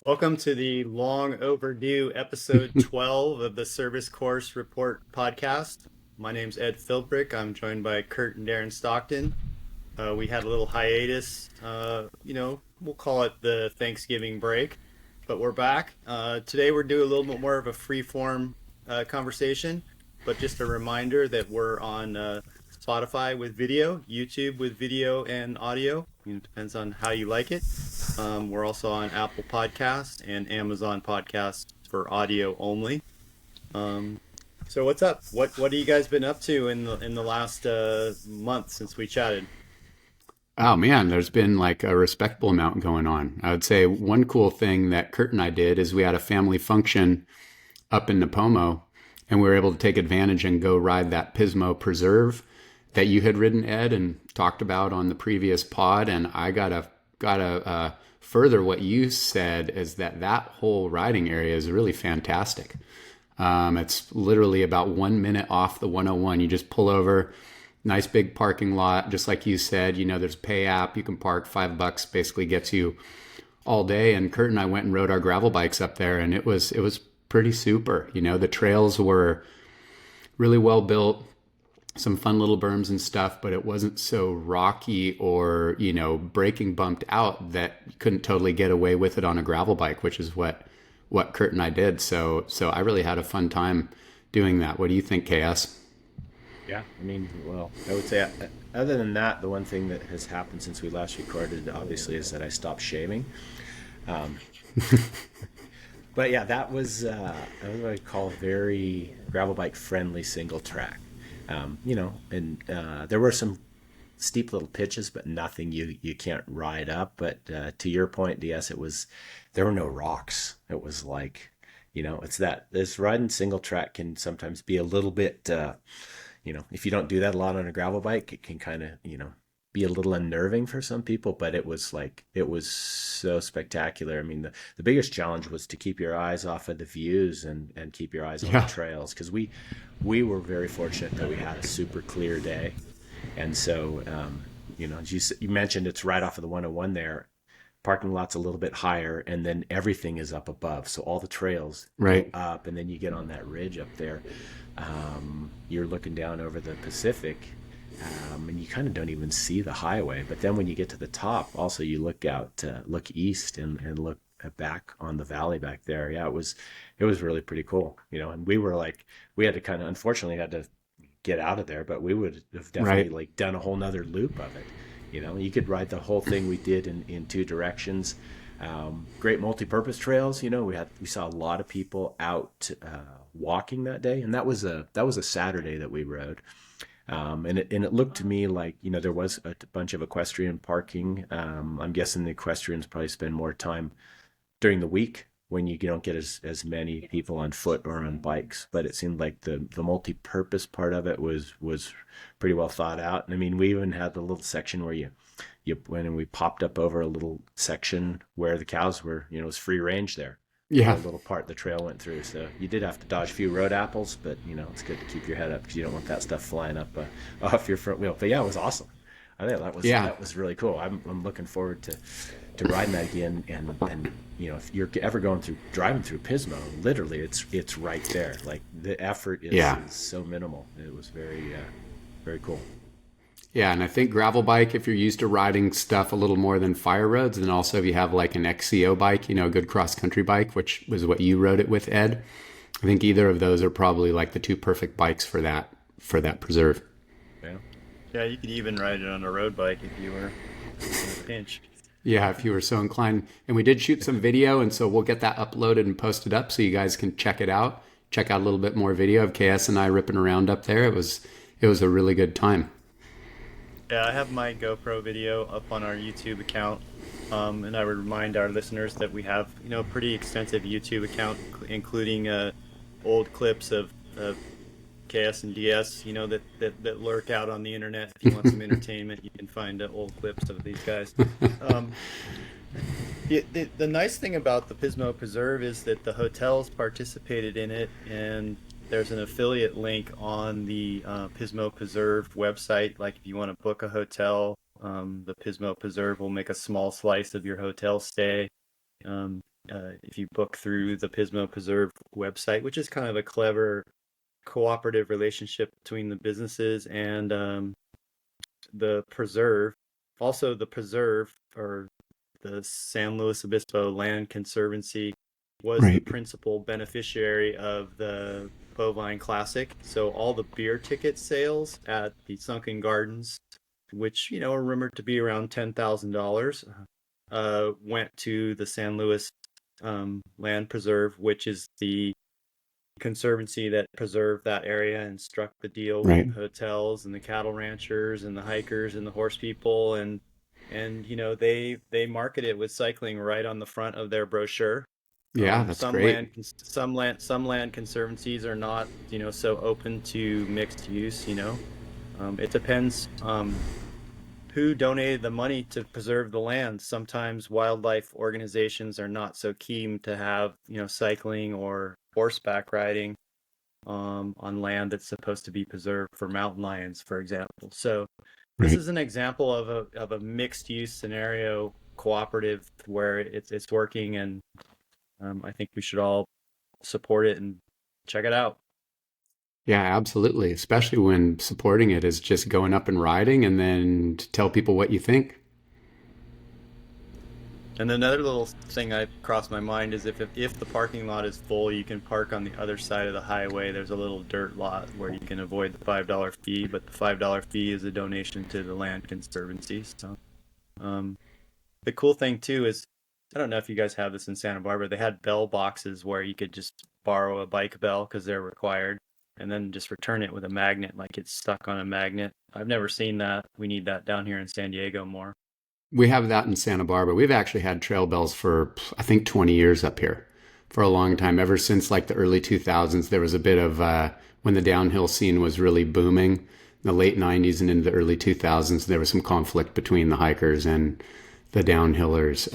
Welcome to the long overdue episode 12 of the Service Course Report podcast. My name's Ed Philbrick. I'm joined by Kurt and Derin Stockton. We had a little hiatus, we'll call it the Thanksgiving break, but we're back. Today we're doing a little bit more of a free-form conversation, but just a reminder that we're on Spotify with video, YouTube with video and audio. It depends on how you like it. We're also on Apple Podcasts and Amazon Podcasts for audio only. So what's up? What have you guys been up to in the last month since we chatted? Oh man, there's been like a respectable amount going on. I would say one cool thing that Kurt and I did is we had a family function up in Napomo, and we were able to take advantage and go ride that Pismo Preserve that you had ridden, Ed, and talked about on the previous pod. And I gotta further what you said is that whole riding area is really fantastic. It's literally about 1 minute off the 101. You just pull over, nice big parking lot, just like you said. There's a pay app. You can park $5, basically gets you all day. And Kurt and I went and rode our gravel bikes up there, and it was pretty super. The trails were really well built, some fun little berms and stuff, but it wasn't so rocky or breaking bumped out that you couldn't totally get away with it on a gravel bike, which is what Kurt and I did. So I really had a fun time doing that. What do you think, KS? Yeah, well, I would say other than that, the one thing that has happened since we last recorded, obviously, is that I stopped shaving. Um, but yeah, that was what I call very gravel bike friendly single track. And there were some steep little pitches, but nothing you can't ride up. But to your point, DS, there were no rocks. It was like, it's that this riding single track can sometimes be a little bit. If you don't do that a lot on a gravel bike, it can kind of, be a little unnerving for some people, but it was so spectacular. The biggest challenge was to keep your eyes off of the views and keep your eyes on the Yeah, trails. Cause we were very fortunate that we had a super clear day. And so, as you mentioned, it's right off of the 101 there. Parking lot's a little bit higher, and then everything is up above. So all the trails go right. up, and then you get on that ridge up there. You're looking down over the Pacific, and you kind of don't even see the highway. But then when you get to the top, also you look out, look east, and look back on the valley back there. Yeah, it was really pretty cool. And we had to kind of, unfortunately, had to get out of there, but we would have definitely Right. like done a whole nother loop of it. You could ride the whole thing we did in two directions. Great multi-purpose trails. We saw a lot of people out walking that day, and that was a Saturday that we rode. And it looked to me like there was a bunch of equestrian parking. I'm guessing the equestrians probably spend more time during the week when you don't get as many people on foot or on bikes. But it seemed like the multi-purpose part of it was pretty well thought out. And we even had the little section where you went and we popped up over a little section where the cows were, it was free range there. The Yeah. little part the trail went through. So you did have to dodge a few road apples, but it's good to keep your head up because you don't want that stuff flying up off your front wheel. But yeah, it was awesome. I think that was Yeah. that was really cool. I'm looking forward to riding that again. And if you're ever driving through Pismo, literally it's right there. Like the effort Yeah. is so minimal. It was very cool. Yeah, and I think gravel bike, if you're used to riding stuff a little more than fire roads, and also if you have like an XCO bike, a good cross country bike, which was what you rode it with, Ed. I think either of those are probably like the two perfect bikes for that preserve. Yeah. Yeah, you could even ride it on a road bike if you were in a pinch. Yeah, if you were so inclined. And we did shoot some video, and so we'll get that uploaded and posted up so you guys can check it out. Check out a little bit more video of KS and I ripping around up there. It was a really good time. Yeah, I have my GoPro video up on our YouTube account. And I would remind our listeners that we have, a pretty extensive YouTube account, including old clips of KS and DS, that lurk out on the internet. If you want some entertainment, you can find old clips of these guys. Um, the nice thing about the Pismo Preserve is that the hotels participated in it, and there's an affiliate link on the Pismo Preserve website. Like if you want to book a hotel, the Pismo Preserve will make a small slice of your hotel stay. if you book through the Pismo Preserve website, which is kind of a clever cooperative relationship between the businesses and the preserve. Also, the preserve, or the San Luis Obispo Land Conservancy, was the Right. principal beneficiary of the Bovine Classic. So all the beer ticket sales at the Sunken Gardens, which are rumored to be around $10,000, went to the San Luis Land Preserve, which is the conservancy that preserved that area and struck the deal with Right. the hotels and the cattle ranchers and the hikers and the horse people, and they market it with cycling right on the front of their brochure. Yeah, that's Some great. land conservancies are not so open to mixed use. It depends who donated the money to preserve the land. Sometimes wildlife organizations are not so keen to have cycling or horseback riding on land that's supposed to be preserved for mountain lions, for example. So this Right. is an example of a mixed use scenario, cooperative, where it's working, and I think we should all support it and check it out. Yeah, absolutely. Especially when supporting it is just going up and riding and then to tell people what you think. And another little thing I crossed my mind is if the parking lot is full, you can park on the other side of the highway. There's a little dirt lot where you can avoid the $5 fee, but the $5 fee is a donation to the Land Conservancy. So um, the cool thing too is, I don't know if you guys have this in Santa Barbara. They had bell boxes where you could just borrow a bike bell because they're required, and then just return it with a magnet, like it's stuck on a magnet. I've never seen that. We need that down here in San Diego more. We have that in Santa Barbara. We've actually had trail bells for, I think, 20 years up here for a long time. Ever since like the early 2000s, there was a bit of when the downhill scene was really booming, in the late 90s and into the early 2000s, there was some conflict between the hikers and the downhillers.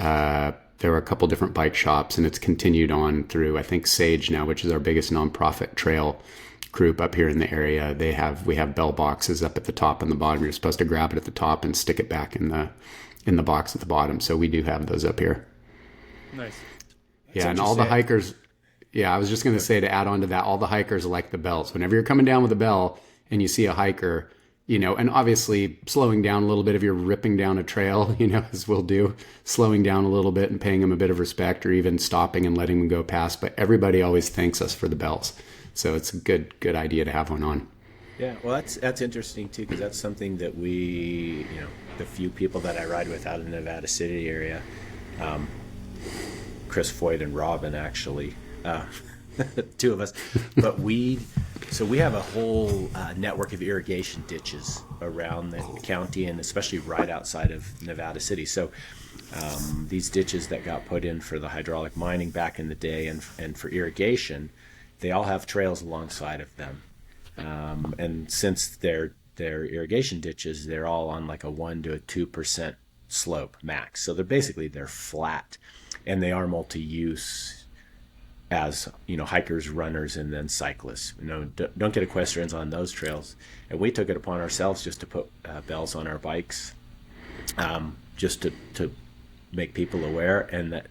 There were a couple different bike shops, and it's continued on through, I think, Sage now, which is our biggest nonprofit trail group up here in the area. We have bell boxes up at the top and the bottom. You're supposed to grab it at the top and stick it back in the box at the bottom. So we do have those up here. Nice. That's Yeah, and all the interesting. hikers. Yeah, I was just going to say, to add on to that, all the hikers like the bells. Whenever you're coming down with a bell and you see a hiker, and obviously slowing down a little bit if you're ripping down a trail, as we'll do, slowing down a little bit and paying them a bit of respect, or even stopping and letting them go past. But everybody always thanks us for the bells. So it's a good idea to have one on. Yeah, well, that's interesting too, because that's something that the few people that I ride with out in the Nevada City area, Chris Foyt and Robin actually, two of us, but we have a whole network of irrigation ditches around the county, and especially right outside of Nevada City. So these ditches that got put in for the hydraulic mining back in the day, and for irrigation, they all have trails alongside of them. And since they're irrigation ditches, they're all on like a 1 to 2% slope max. So they're flat, and they are multi-use as hikers, runners, and then cyclists. Don't get equestrians on those trails. And we took it upon ourselves just to put bells on our bikes, just to make people aware. And that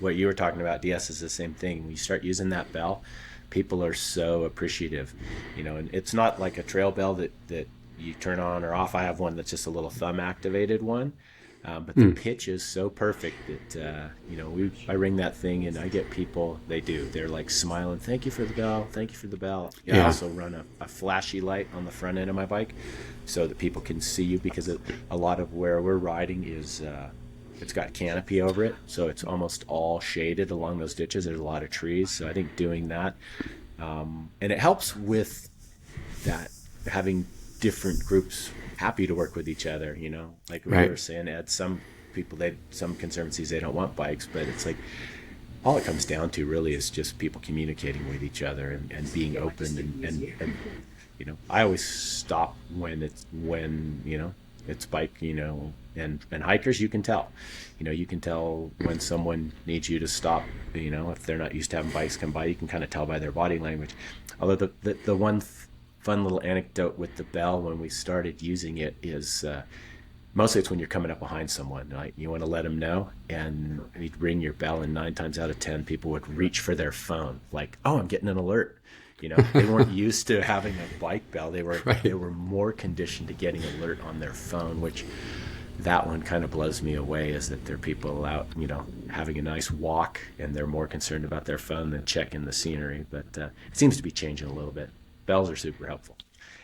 what you were talking about, DS, is the same thing. When you start using that bell, people are so appreciative, and it's not like a trail bell that you turn on or off. I have one that's just a little thumb activated one, but the pitch is so perfect that I ring that thing and I get people. They're like smiling, thank you for the bell, thank you for the bell. I Yeah. also run a flashy light on the front end of my bike so that people can see you, because a lot of where we're riding is it's got canopy over it, so it's almost all shaded along those ditches. There's a lot of trees, so I think doing that, and it helps with that, having different groups happy to work with each other. Like we Right. were saying, Ed, some conservancies, they don't want bikes, but it's like all it comes down to really is just people communicating with each other, and being open, and I always stop when it's bike, and hikers, you can tell. You can tell when someone needs you to stop, if they're not used to having bikes come by. You can kind of tell by their body language. Although the one fun little anecdote with the bell when we started using it is Mostly it's when you're coming up behind someone, right? You want to let them know, and you'd ring your bell, and 9 times out of 10, people would reach for their phone, like, "Oh, I'm getting an alert." They weren't used to having a bike bell. They were Right. they were more conditioned to getting alert on their phone, which that one kind of blows me away. Is that there are people out, having a nice walk, and they're more concerned about their phone than checking the scenery. But it seems to be changing a little bit. Bells are super helpful.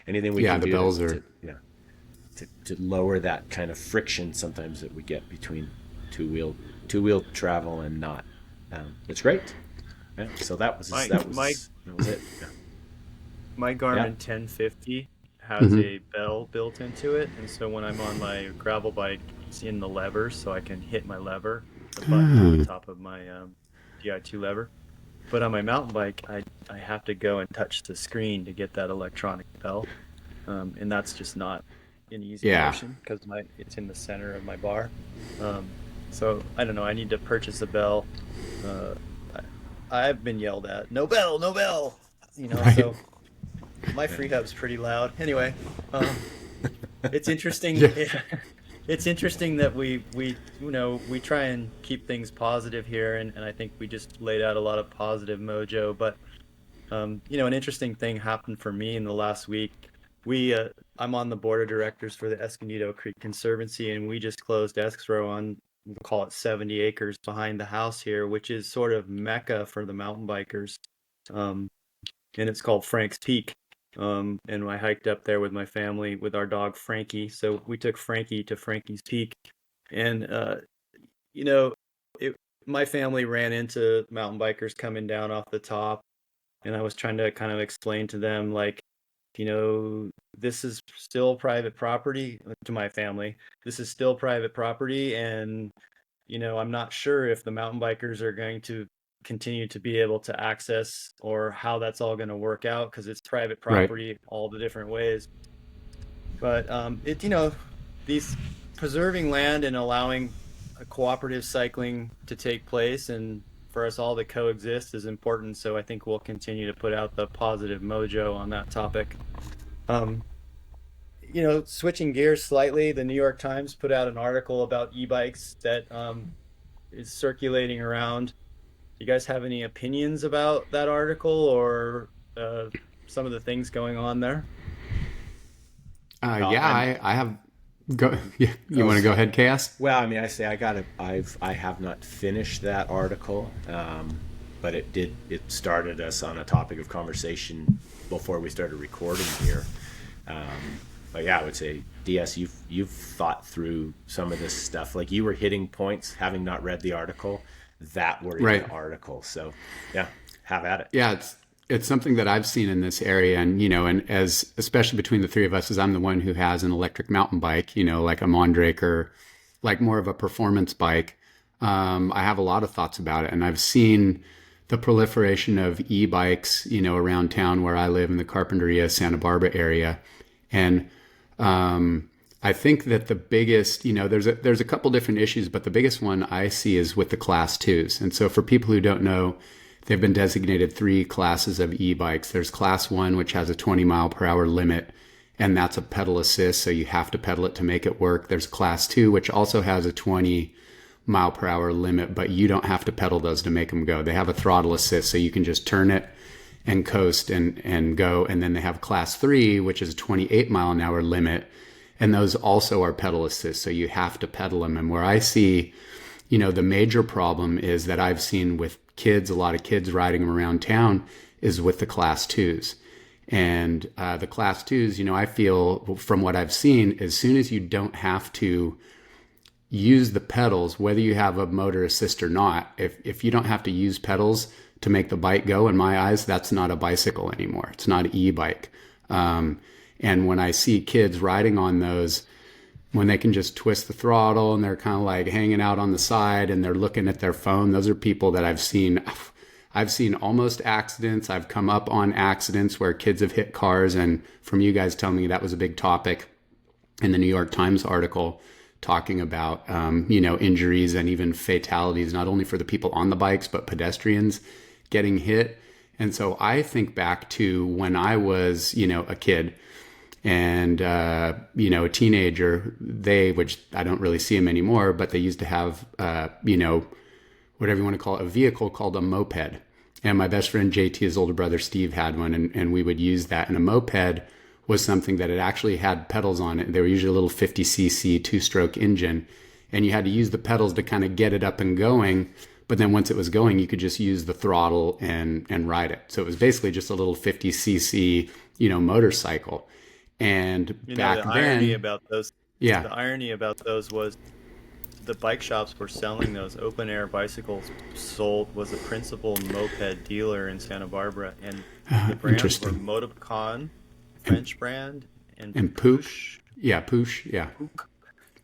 Anything we Yeah, can the do bells to are. to lower that kind of friction sometimes that we get between two wheel travel and not. It's great. Yeah, so that was My that my was that was it. my Yeah. Garmin 1050 has Mhm. a bell built into it, and so when I'm on my gravel bike, it's in the lever, so I can hit my lever, the button on the Ah, top of my Di2 lever. But on my mountain bike, I have to go and touch the screen to get that electronic bell, and that's just not an easy yeah. motion because my it's in the center of my bar. Um, so I don't know. I need to purchase a bell. Uh, I've been yelled at, no bell, no bell. Right. So my free hub's pretty loud. Anyway, um, it's interesting. Yeah. It's interesting that we try and keep things positive here, and I think we just laid out a lot of positive mojo. But an interesting thing happened for me in the last week. We I'm on the board of directors for the Escondido Creek Conservancy, and we just closed escrow on, we'll call it 70 acres behind the house here, which is sort of mecca for the mountain bikers. Um, and it's called Frank's Peak. And I hiked up there with my family with our dog Frankie. So we took Frankie to Frankie's Peak, and you know, it, my family ran into mountain bikers coming down off the top, and I was trying to kind of explain to them, like, this is still private property to my family. This is still private property, and I'm not sure if the mountain bikers are going to continue to be able to access, or how that's all going to work out, because it's private Right. property all the different ways. But these preserving land and allowing a cooperative cycling to take place and for us all to coexist is important. So I think we'll continue to put out the positive mojo on that topic. Um, Switching gears slightly, the New York Times put out an article about e-bikes that is circulating around. You guys have any opinions about that article, or uh, some of the things going on there? Yeah. I'm I have. Go. Yeah. You oh want to go sorry. ahead, Chaos? Well, I mean, I have not finished that article, but it started us on a topic of conversation before we started recording here. But yeah, I would say, DS, you've thought through some of this stuff. Like, you were hitting points, having not read the article, that were in Right. the article. So yeah, have at it. Yeah. It's something that I've seen in this area, and and as especially between the three of us, as I'm the one who has an electric mountain bike, like a Mondraker, like more of a performance bike. I have a lot of thoughts about it, and I've seen the proliferation of e-bikes, around town where I live in the Carpinteria, Santa Barbara area, and I think that the biggest, there's a couple different issues, but the biggest one I see is with the class twos. And so for people who don't know, they've been designated three classes of e-bikes. There's class one, which has a 20-mile-per-hour limit, and that's a pedal assist, so you have to pedal it to make it work. There's class two, which also has a 20-mile-per-hour limit, but you don't have to pedal those to make them go. They have a throttle assist, so you can just turn it and coast and go. And then they have class three, which is a 28-mile-an-hour limit, and those also are pedal assist, so you have to pedal them. And where I see, the major problem is that I've seen with kids, a lot of kids riding them around town, is with the class twos. And the class twos, I feel from what I've seen, as soon as you don't have to use the pedals, whether you have a motor assist or not, if you don't have to use pedals to make the bike go, in my eyes, that's not a bicycle anymore. It's not an e-bike. And when I see kids riding on those, when they can just twist the throttle and they're kind of like hanging out on the side and they're looking at their phone, those are people that I've seen. I've seen almost accidents. I've come up on accidents where kids have hit cars. And from you guys telling me that was a big topic in the New York Times article, talking about, injuries and even fatalities, not only for the people on the bikes, but pedestrians getting hit. And so I think back to when I was, a kid, And, a teenager, which I don't really see them anymore, but they used to have, whatever you want to call it, a vehicle called a moped. And my best friend JT, his older brother Steve, had one, and we would use that. And a moped was something that it actually had pedals on it. They were usually a little 50cc 2-stroke engine, and you had to use the pedals to kind of get it up and going. But then once it was going, you could just use the throttle and ride it. So it was basically just a little 50cc, motorcycle. And back the then, irony about those, yeah, the irony about those was the bike shops were selling those open air bicycles. Was a principal moped dealer in Santa Barbara, and the brands were interesting. Motocon, French brand, and Poosh. Yeah, Poosh. Yeah.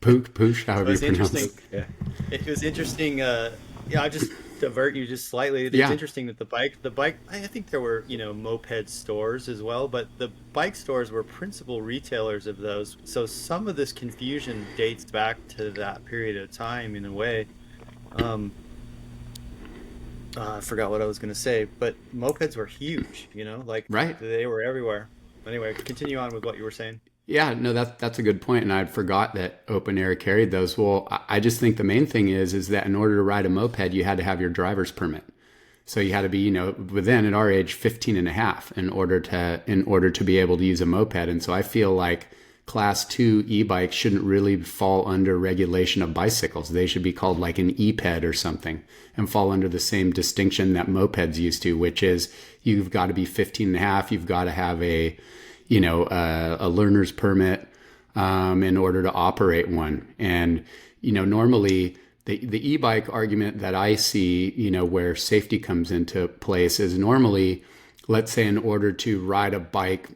Poosh, So however you it's pronounce interesting. it. Yeah. It was interesting. I just divert you just slightly. It's Yeah. interesting that the bike. I think there were moped stores as well, but the bike stores were principal retailers of those. So some of this confusion dates back to that period of time in a way. Um, I forgot what I was going to say, but mopeds were huge. Like Right. they were everywhere. Anyway, continue on with what you were saying. Yeah, no, that's a good point, and I'd forgot that open air carried those. Well, I just think the main thing is that in order to ride a moped, you had to have your driver's permit. So you had to be, within at our age, 15 and a half in order to be able to use a moped. And so I feel like class 2 e-bikes shouldn't really fall under regulation of bicycles. They should be called like an e-ped or something and fall under the same distinction that mopeds used to, which is you've got to be 15 and a half, you've got to have a learner's permit in order to operate one. And, normally the e-bike argument that I see, where safety comes into place is normally, let's say in order to ride a bike,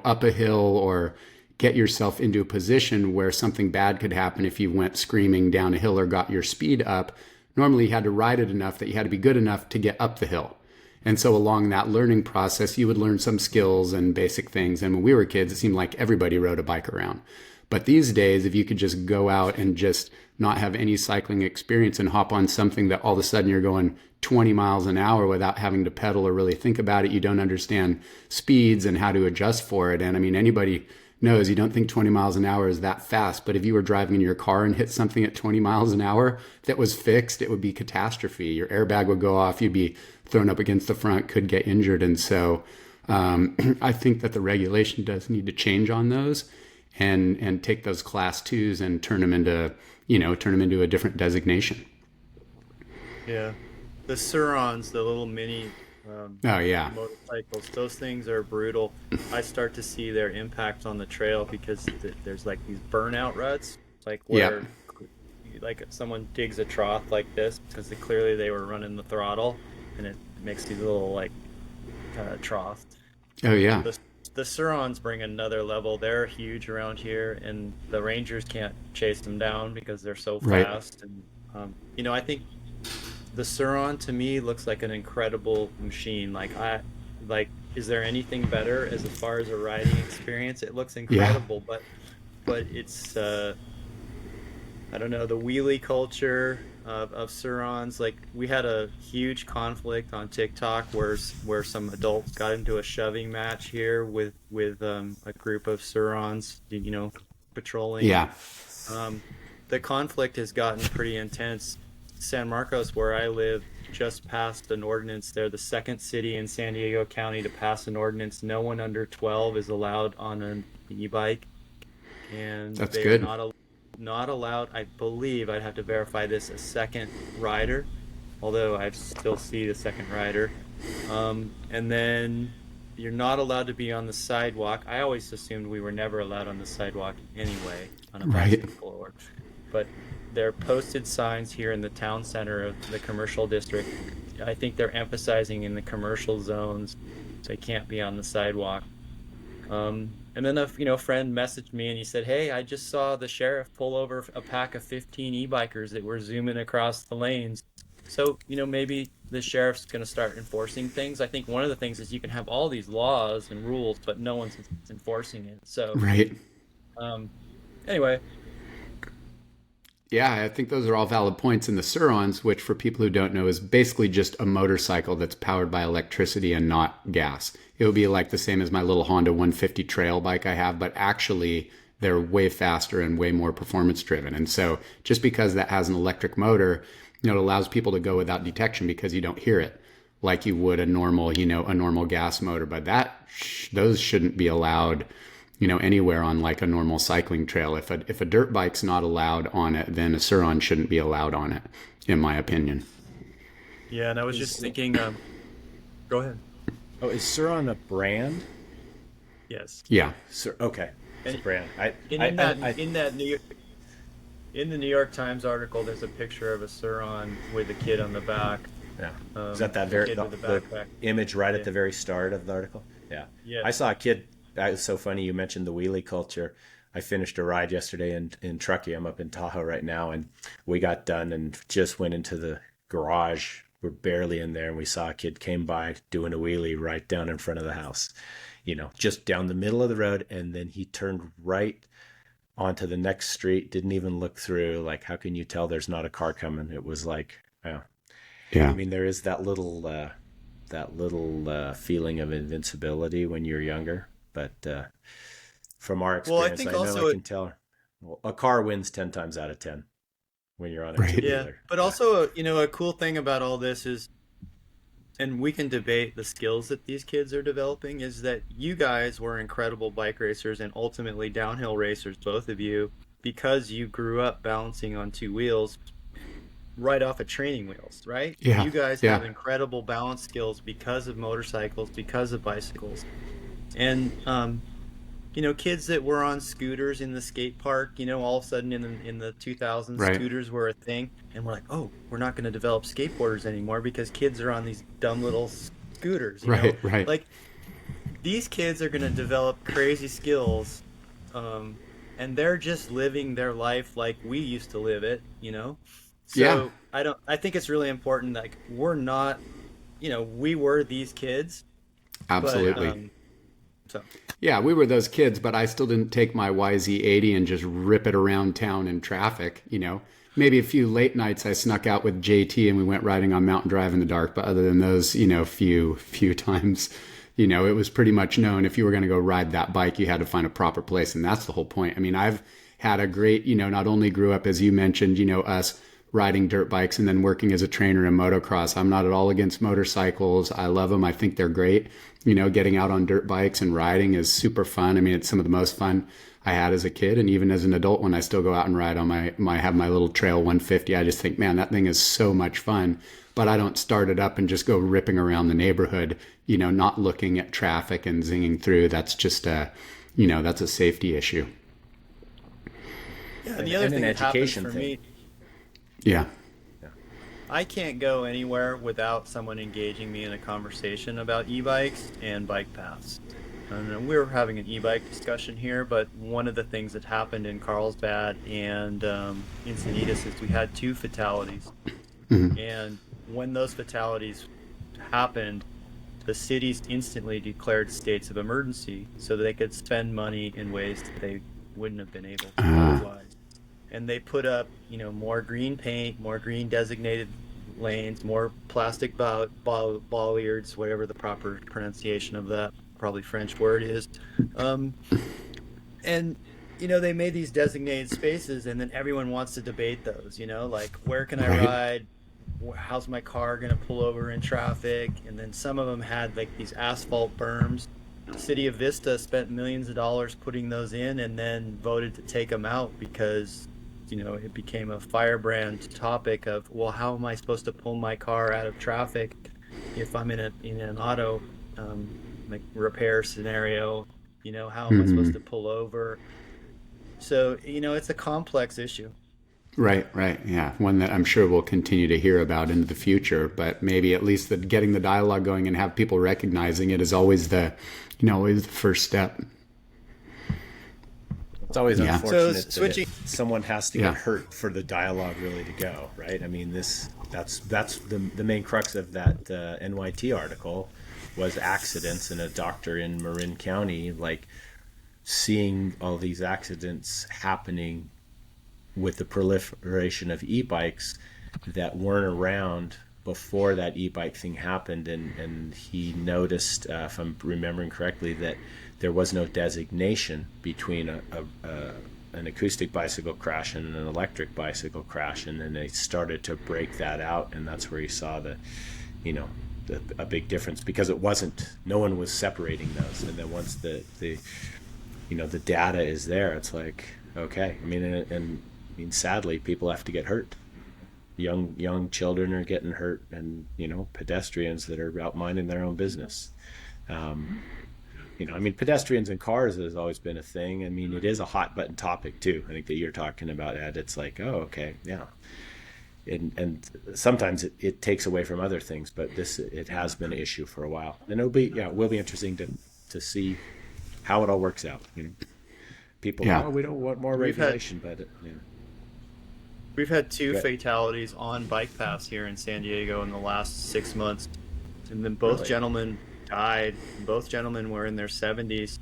up a hill or get yourself into a position where something bad could happen if you went screaming down a hill or got your speed up, normally you had to ride it enough that you had to be good enough to get up the hill. And so along that learning process, you would learn some skills and basic things. And when we were kids, it seemed like everybody rode a bike around. But these days, if you could just go out and just not have any cycling experience and hop on something that all of a sudden you're going 20 miles an hour without having to pedal or really think about it, you don't understand speeds and how to adjust for it. And I mean, anybody knows you don't think 20 miles an hour is that fast. But if you were driving in your car and hit something at 20 miles an hour that was fixed, it would be catastrophe. Your airbag would go off. You'd be thrown up against the front, could get injured. And so I think that the regulation does need to change on those and take those class 2s and turn them into a different designation. Yeah, the Surons, the little mini Oh yeah. motorcycles, those things are brutal. I start to see their impact on the trail because there's like these burnout ruts, like where like someone digs a trough like this because clearly they were running the throttle, and it makes these little like troughs. Oh yeah. The Surons bring another level. They're huge around here, and the Rangers can't chase them down because they're so Right. fast. And I think the Suron to me looks like an incredible machine. Is there anything better as far as a riding experience? It looks Yeah. incredible, but it's I don't know, the wheelie culture of Surons. Like we had a huge conflict on TikTok where some adults got into a shoving match here with a group of Surons, patrolling. Yeah. The conflict has gotten pretty intense. San Marcos, where I live, just passed an ordinance. They're the second city in San Diego County to pass an ordinance. No one under 12 is allowed on an e-bike, and That's they good. are not allowed. I believe I'd have to verify this. A second rider, although I still see the second rider, and then you're not allowed to be on the sidewalk. I always assumed we were never allowed on the sidewalk anyway on a Right. bicycle, but there are posted signs here in the town center of the commercial district. I think they're emphasizing in the commercial zones they can't be on the sidewalk. And then a friend messaged me and he said, "Hey, I just saw the sheriff pull over a pack of 15 e-bikers that were zooming across the lanes." So, maybe the sheriff's going to start enforcing things. I think one of the things is you can have all these laws and rules, but no one's enforcing it. So, Right. anyway, Yeah, I think those are all valid points. And the Surons, which for people who don't know, is basically just a motorcycle that's powered by electricity and not gas. it would be like the same as my little Honda 150 trail bike I have, but actually they're way faster and way more performance driven. And so just because that has an electric motor, it allows people to go without detection because you don't hear it like you would a normal, a normal gas motor. But those shouldn't be allowed, anywhere on like a normal cycling trail. If a dirt bike's not allowed on it, then a Sur-Ron shouldn't be allowed on it, in my opinion. Yeah, and I was just thinking, go ahead. Oh, is Sur-Ron a brand? Yes. Yeah. Okay, it's a brand. In the New York Times article, there's a picture of a Sur-Ron with a kid on the back. Yeah. Is that the image right at the very start of the article? Yeah. Yeah. I saw a kid. That was so funny. You mentioned the wheelie culture. I finished a ride yesterday in Truckee. I'm up in Tahoe right now, and we got done and just went into the garage. We're barely in there, and we saw a kid came by doing a wheelie right down in front of the house, just down the middle of the road, and then he turned right onto the next street, didn't even look through. Like, how can you tell there's not a car coming? It was like, yeah. I mean, there is that little feeling of invincibility when you're younger, but from our experience, I can tell. Well, a car wins 10 times out of 10 when you're on a two-wheeler. Yeah, but also, a cool thing about all this is, and we can debate the skills that these kids are developing, is that you guys were incredible bike racers and ultimately downhill racers, both of you, because you grew up balancing on two wheels right off of training wheels, right? Yeah. You guys have incredible balance skills because of motorcycles, because of bicycles. And kids that were on scooters in the skate park, all of a sudden in the 2000s, right. Scooters were a thing, and we're like, oh, we're not going to develop skateboarders anymore because kids are on these dumb little scooters. Right. Like, these kids are going to develop crazy skills, and they're just living their life like we used to live it, So I think it's really important. Like, we're not, we were these kids. Absolutely. Yeah, we were those kids, but I still didn't take my YZ80 and just rip it around town in traffic. Maybe a few late nights I snuck out with JT and we went riding on Mountain Drive in the dark. But other than those, few times, it was pretty much known if you were going to go ride that bike, you had to find a proper place. And that's the whole point. I mean, I've had a great, not only grew up, as you mentioned, us riding dirt bikes and then working as a trainer in motocross. I'm not at all against motorcycles. I love them. I think they're great. Getting out on dirt bikes and riding is super fun. I mean, it's some of the most fun I had as a kid. And even as an adult, when I still go out and ride on have my little trail 150, I just think, man, that thing is so much fun. But I don't start it up and just go ripping around the neighborhood, not looking at traffic and zinging through. That's just that's a safety issue. Yeah, and the other thing that happens for me, yeah, I can't go anywhere without someone engaging me in a conversation about e-bikes and bike paths. And we were having an e-bike discussion here, but one of the things that happened in Carlsbad and Encinitas is we had 2 fatalities. Mm-hmm. And when those fatalities happened, the cities instantly declared states of emergency so that they could spend money in ways that they wouldn't have been able to otherwise. And they put up, more green paint, more green designated lanes, more plastic bollards, whatever the proper pronunciation of that probably French word is. And, they made these designated spaces, and then everyone wants to debate those, like, where can I ride? How's my car going to pull over in traffic? And then some of them had like these asphalt berms. The city of Vista spent millions of dollars putting those in and then voted to take them out because it became a firebrand topic of, well, how am I supposed to pull my car out of traffic if I'm in an auto like repair scenario? How am I supposed to pull over? So it's a complex issue. Right. Yeah, one that I'm sure we'll continue to hear about into the future. But maybe at least getting the dialogue going and have people recognizing it is always the first step. It's always unfortunate that someone has to get hurt for the dialogue really to go, right? I mean, that's the main crux of that NYT article was accidents, and a doctor in Marin County, like, seeing all these accidents happening with the proliferation of e-bikes that weren't around before that e-bike thing happened, and he noticed, if I'm remembering correctly, that there was no designation between an acoustic bicycle crash and an electric bicycle crash, and then they started to break that out, and that's where he saw you know, a big difference, because no one was separating those, and then once the data is there, it's like, okay. I mean, and I mean, sadly, people have to get hurt. Young children are getting hurt, and pedestrians that are out minding their own business. Um, I mean, pedestrians and cars has always been a thing. I mean, it is a hot button topic too. I think that you're talking about, Ed. It's like, oh, okay, yeah. And sometimes it takes away from other things, but it has been an issue for a while, and it will be interesting to see how it all works out. People, Yeah. oh, we don't want more We've had regulation, but we've had two Good. fatalities on bike paths here in San Diego in the last 6 months, and then both Really? gentlemen died. Both gentlemen were in their 70s,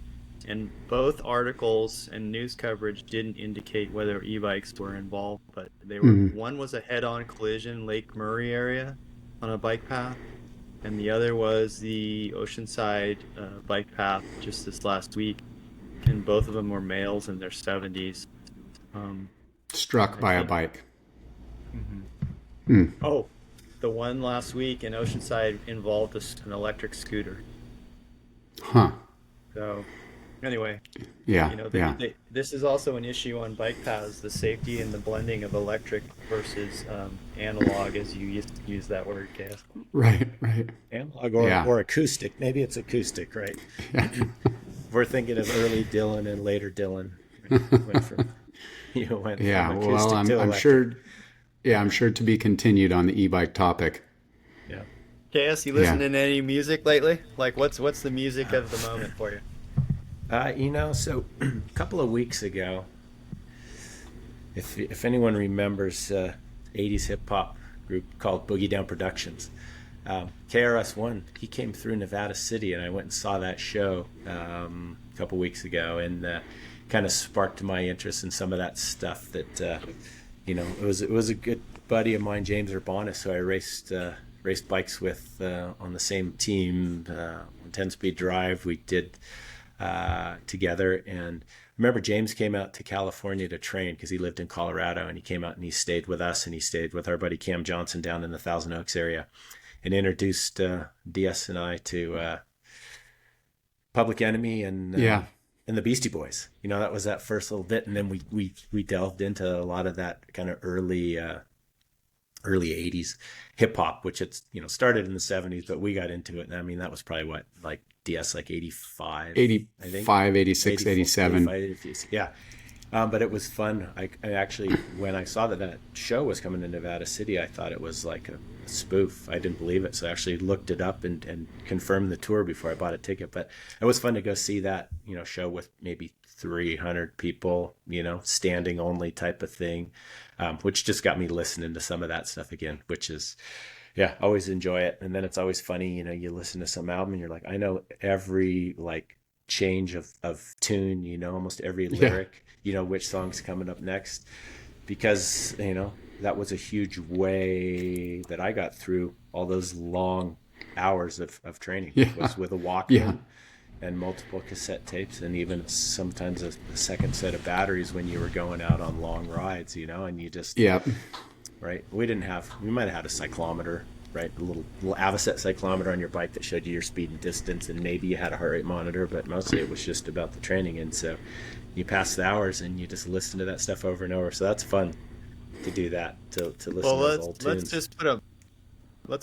and both articles and news coverage didn't indicate whether e-bikes were involved, but they were. Mhm. One was a head-on collision, Lake Murray area, on a bike path, and the other was the Oceanside bike path just this last week, and both of them were males in their 70s. Um, Struck I by a think. bike. Mhm. Mm. Oh, the one last week in Oceanside involved an electric scooter. Huh. So, anyway, Yeah. Yeah. this is also an issue on bike paths: the safety and the blending of electric versus analog, as you used to use that word, Cass. Right. Right. analog Yeah. or acoustic. Maybe it's acoustic, right? We're thinking of early Dylan and later Dylan. Went from went from Yeah. Well, acoustic I'm to I'm electric. sure. Yeah, I'm sure to be continued on the e-bike topic. Yeah. Cass, you Yeah. listening to any music lately? Like, what's the music of the moment for you? So a couple of weeks ago, if anyone remembers, 80s hip hop group called Boogie Down Productions, KRS-One, he came through Nevada City, and I went and saw that show a couple weeks ago, and kind of sparked my interest in some of that stuff. It was a good buddy of mine, James Urbanus, who I raced bikes with on the same team on 10 Speed Drive. We did together, and remember James came out to California to train because he lived in Colorado, and he came out and he stayed with us, and he stayed with our buddy Cam Johnson down in the Thousand Oaks area, and introduced DS and I to Public Enemy Yeah. and the Beastie Boys. That was that first little bit, and then we delved into a lot of that kind of early 80s hip hop, which it's started in the 70s, but we got into it, and I mean that was probably what, like DS, like 85, I think, 85, 86, 84, 87. 85, yeah. But it was fun. I actually, when I saw that show was coming to Nevada City, I thought it was like a spoof. I didn't believe it, so I actually looked it up and confirmed the tour before I bought a ticket. But it was fun to go see that show with maybe 300 people, standing only type of thing, which just got me listening to some of that stuff again, which is, yeah, always enjoy it. And then it's always funny, you listen to some album and you're like, I know every like change of tune, almost every Yeah. lyric, which song's coming up next, because that was a huge way that I got through all those long hours of training, Yeah. was with a Yeah. Walkman and multiple cassette tapes, and even sometimes a second set of batteries when you were going out on long rides, and you just, Yeah. right, we might have had a cyclometer, right, a little Avocet cyclometer on your bike that showed you your speed and distance, and maybe you had a heart rate monitor, but mostly it was just about the training. And so you pass the hours and you just listen to that stuff over and over. So that's fun to do that, to listen Well, to those old let's tunes. just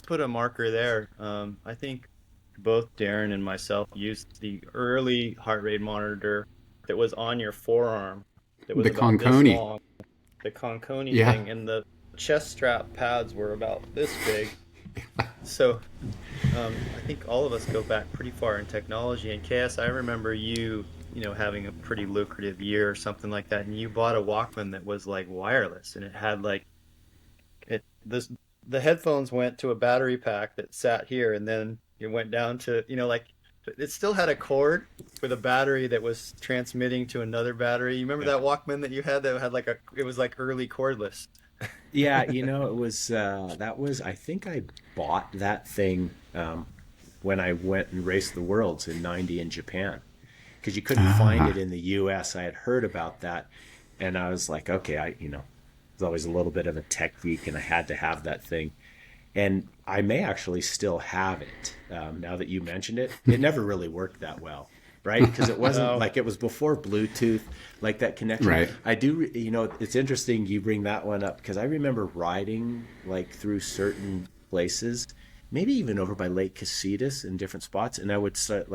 put a marker there. I think both Derin and myself used the early heart rate monitor that was on your forearm, that was The about this Conconi. long, the Conconi Yeah. thing, and the chest strap pads were about this big. So I think all of us go back pretty far in technology. And KS, I remember you having a pretty lucrative year or something like that, and you bought a Walkman that was like wireless, and it had like it this the headphones went to a battery pack that sat here, and then it went down to like it still had a cord with a battery that was transmitting to another battery. You remember Yeah. that Walkman that you had that had like it was like early cordless. Yeah, it was that was I think I bought that thing when I went and raced the worlds in '90 in Japan because you couldn't find it Ah, in the US. I had heard about that and I was like, okay, was always a little bit of a tech geek and I had to have that thing. And I may actually still have it now that you mentioned it. It never really worked that well, right? Because it wasn't Oh, like it was before Bluetooth, like that connection. right. I do, it's interesting you bring that one up because I remember riding like through certain places, maybe even over by Lake Casitas in different spots, and I would start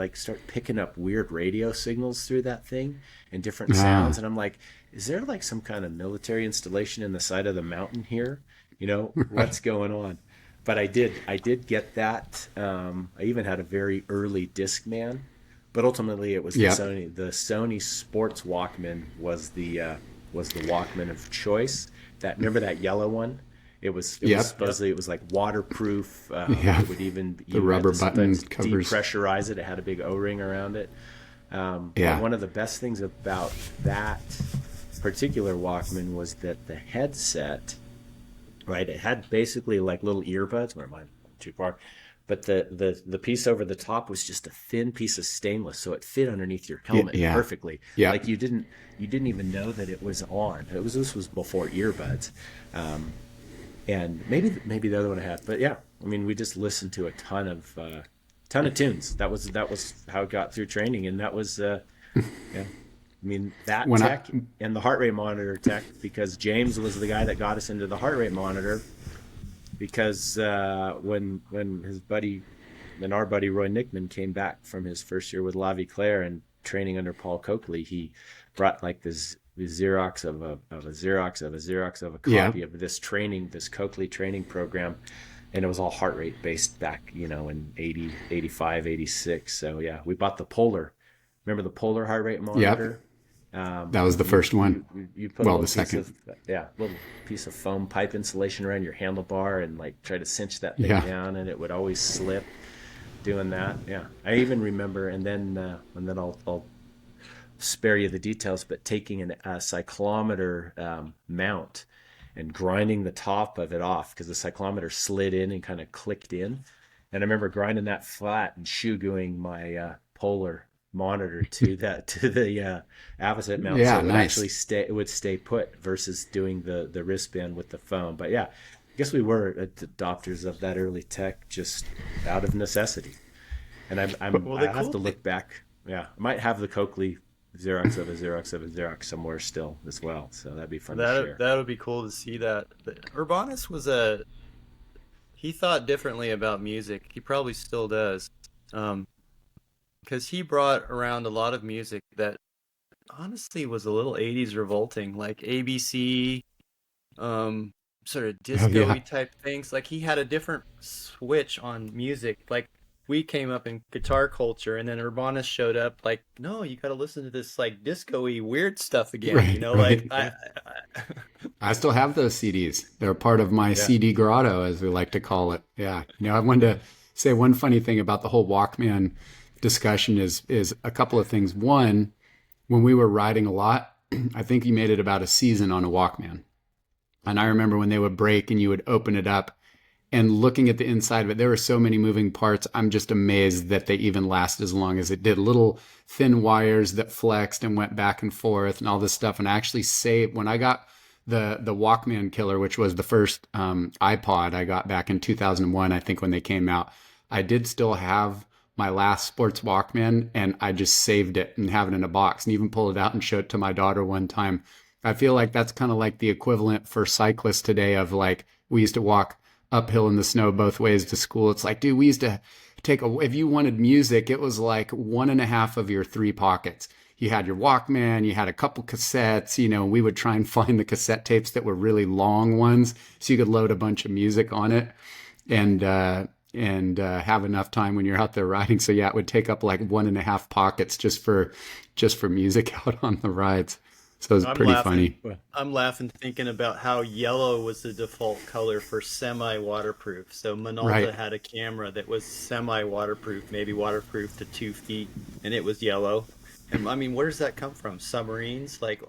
picking up weird radio signals through that thing and different sounds, Ah, and I'm like, is there like some kind of military installation in the side of the mountain here? right. What's going on? But I did get that. I even had a very early Discman, but ultimately it was the Yep. Sony. The Sony Sports Walkman was the Walkman of choice. That remember that yellow one? It was Yep. yep. supposedly it was like waterproof. Yeah. It would even The you had rubber to button sometimes covers. depressurize it. It had a big O-ring around it. But Yeah. one of the best things about that particular Walkman was that the headset, right? It had basically like little earbuds. Where mine too far, but the piece over the top was just a thin piece of stainless, so it fit underneath your helmet Yeah. perfectly. Like Yep. you didn't even know that it was on. This was before earbuds, and maybe the other one I had, but yeah, I mean we just listened to a ton of tunes. That was how it got through training, and that was yeah. I mean, that When I, tech and the heart rate monitor tech, because James was the guy that got us into the heart rate monitor. Because when his buddy, and our buddy Roy Nickman came back from his first year with Lavi Claire and training under Paul Coakley, he brought like this Xerox of a Xerox of a Xerox of a yeah. copy of this Coakley training program, and it was all heart rate based back, in 80, 85, 86. So yeah, we bought the Polar. Remember the Polar heart rate Yep. monitor? That was the You first one. you you put a Well, little the piece second. of yeah, little piece of foam pipe insulation around your handlebar and like try to cinch that thing Yeah. down, and it would always slip. Doing that, yeah. I even remember, and then I'll spare you the details, but taking a cyclometer mount and grinding the top of it off because the cyclometer slid in and kind of clicked in. And I remember grinding that flat and shoe gooing my Polar monitor to the Avocet mount so Yeah. it would Nice. actually stay put versus doing the wristband with the foam. But yeah, I guess we were adopters of that early tech just out of necessity. And Well, I the have cool to thing look back. Yeah, I might have the Coakley Xerox of a Xerox of a Xerox somewhere still as well. So that'd be fun to share. that would be cool to see that. But Urbanus was he thought differently about music. He probably still does. Um, because he brought around a lot of music that honestly was a little 80s revolting, like ABC, um, sort of Oh, disco-y yeah. type things. Like he had a different switch on music. Like we came up in guitar culture, and then Urbanus showed up. Like, no, you got to listen to this like disco-y weird stuff again. Right. Like Right. Yeah, I still have those CDs. They're part of my yeah, CD grotto, as we like to call it. Yeah. I wanted to say one funny thing about the whole Walkman discussion is a couple of things. One, when we were riding a lot, I think you made it about a season on a Walkman. And I remember when they would break and you would open it up and looking at the inside of it, there were so many moving parts. I'm just amazed that they even last as long as it did. Little thin wires that flexed and went back and forth and all this stuff. And I actually saved when I got the Walkman Killer, which was the first iPod I got back in 2001, I think when they came out. I did still have my last sports Walkman, and I just saved it and have it in a box and even pull it out and show it to my daughter one time. I feel like that's kind of like the equivalent for cyclists today of like we used to walk uphill in the snow both ways to school. It's like, dude, we used to if you wanted music, it was like one and a half of your three pockets. You had your Walkman, you had a couple cassettes, we would try and find the cassette tapes that were really long ones so you could load a bunch of music on it and, have enough time when you're out there riding. So yeah, it would take up like one and a half pockets just for music out on the rides. So it was I'm pretty laughing. funny. well, I'm laughing thinking about how yellow was the default color for semi-waterproof. So Minolta Right. had a camera that was semi-waterproof, maybe waterproof to 2 feet, and it was yellow. And I mean, where does that come from? Submarines? Like,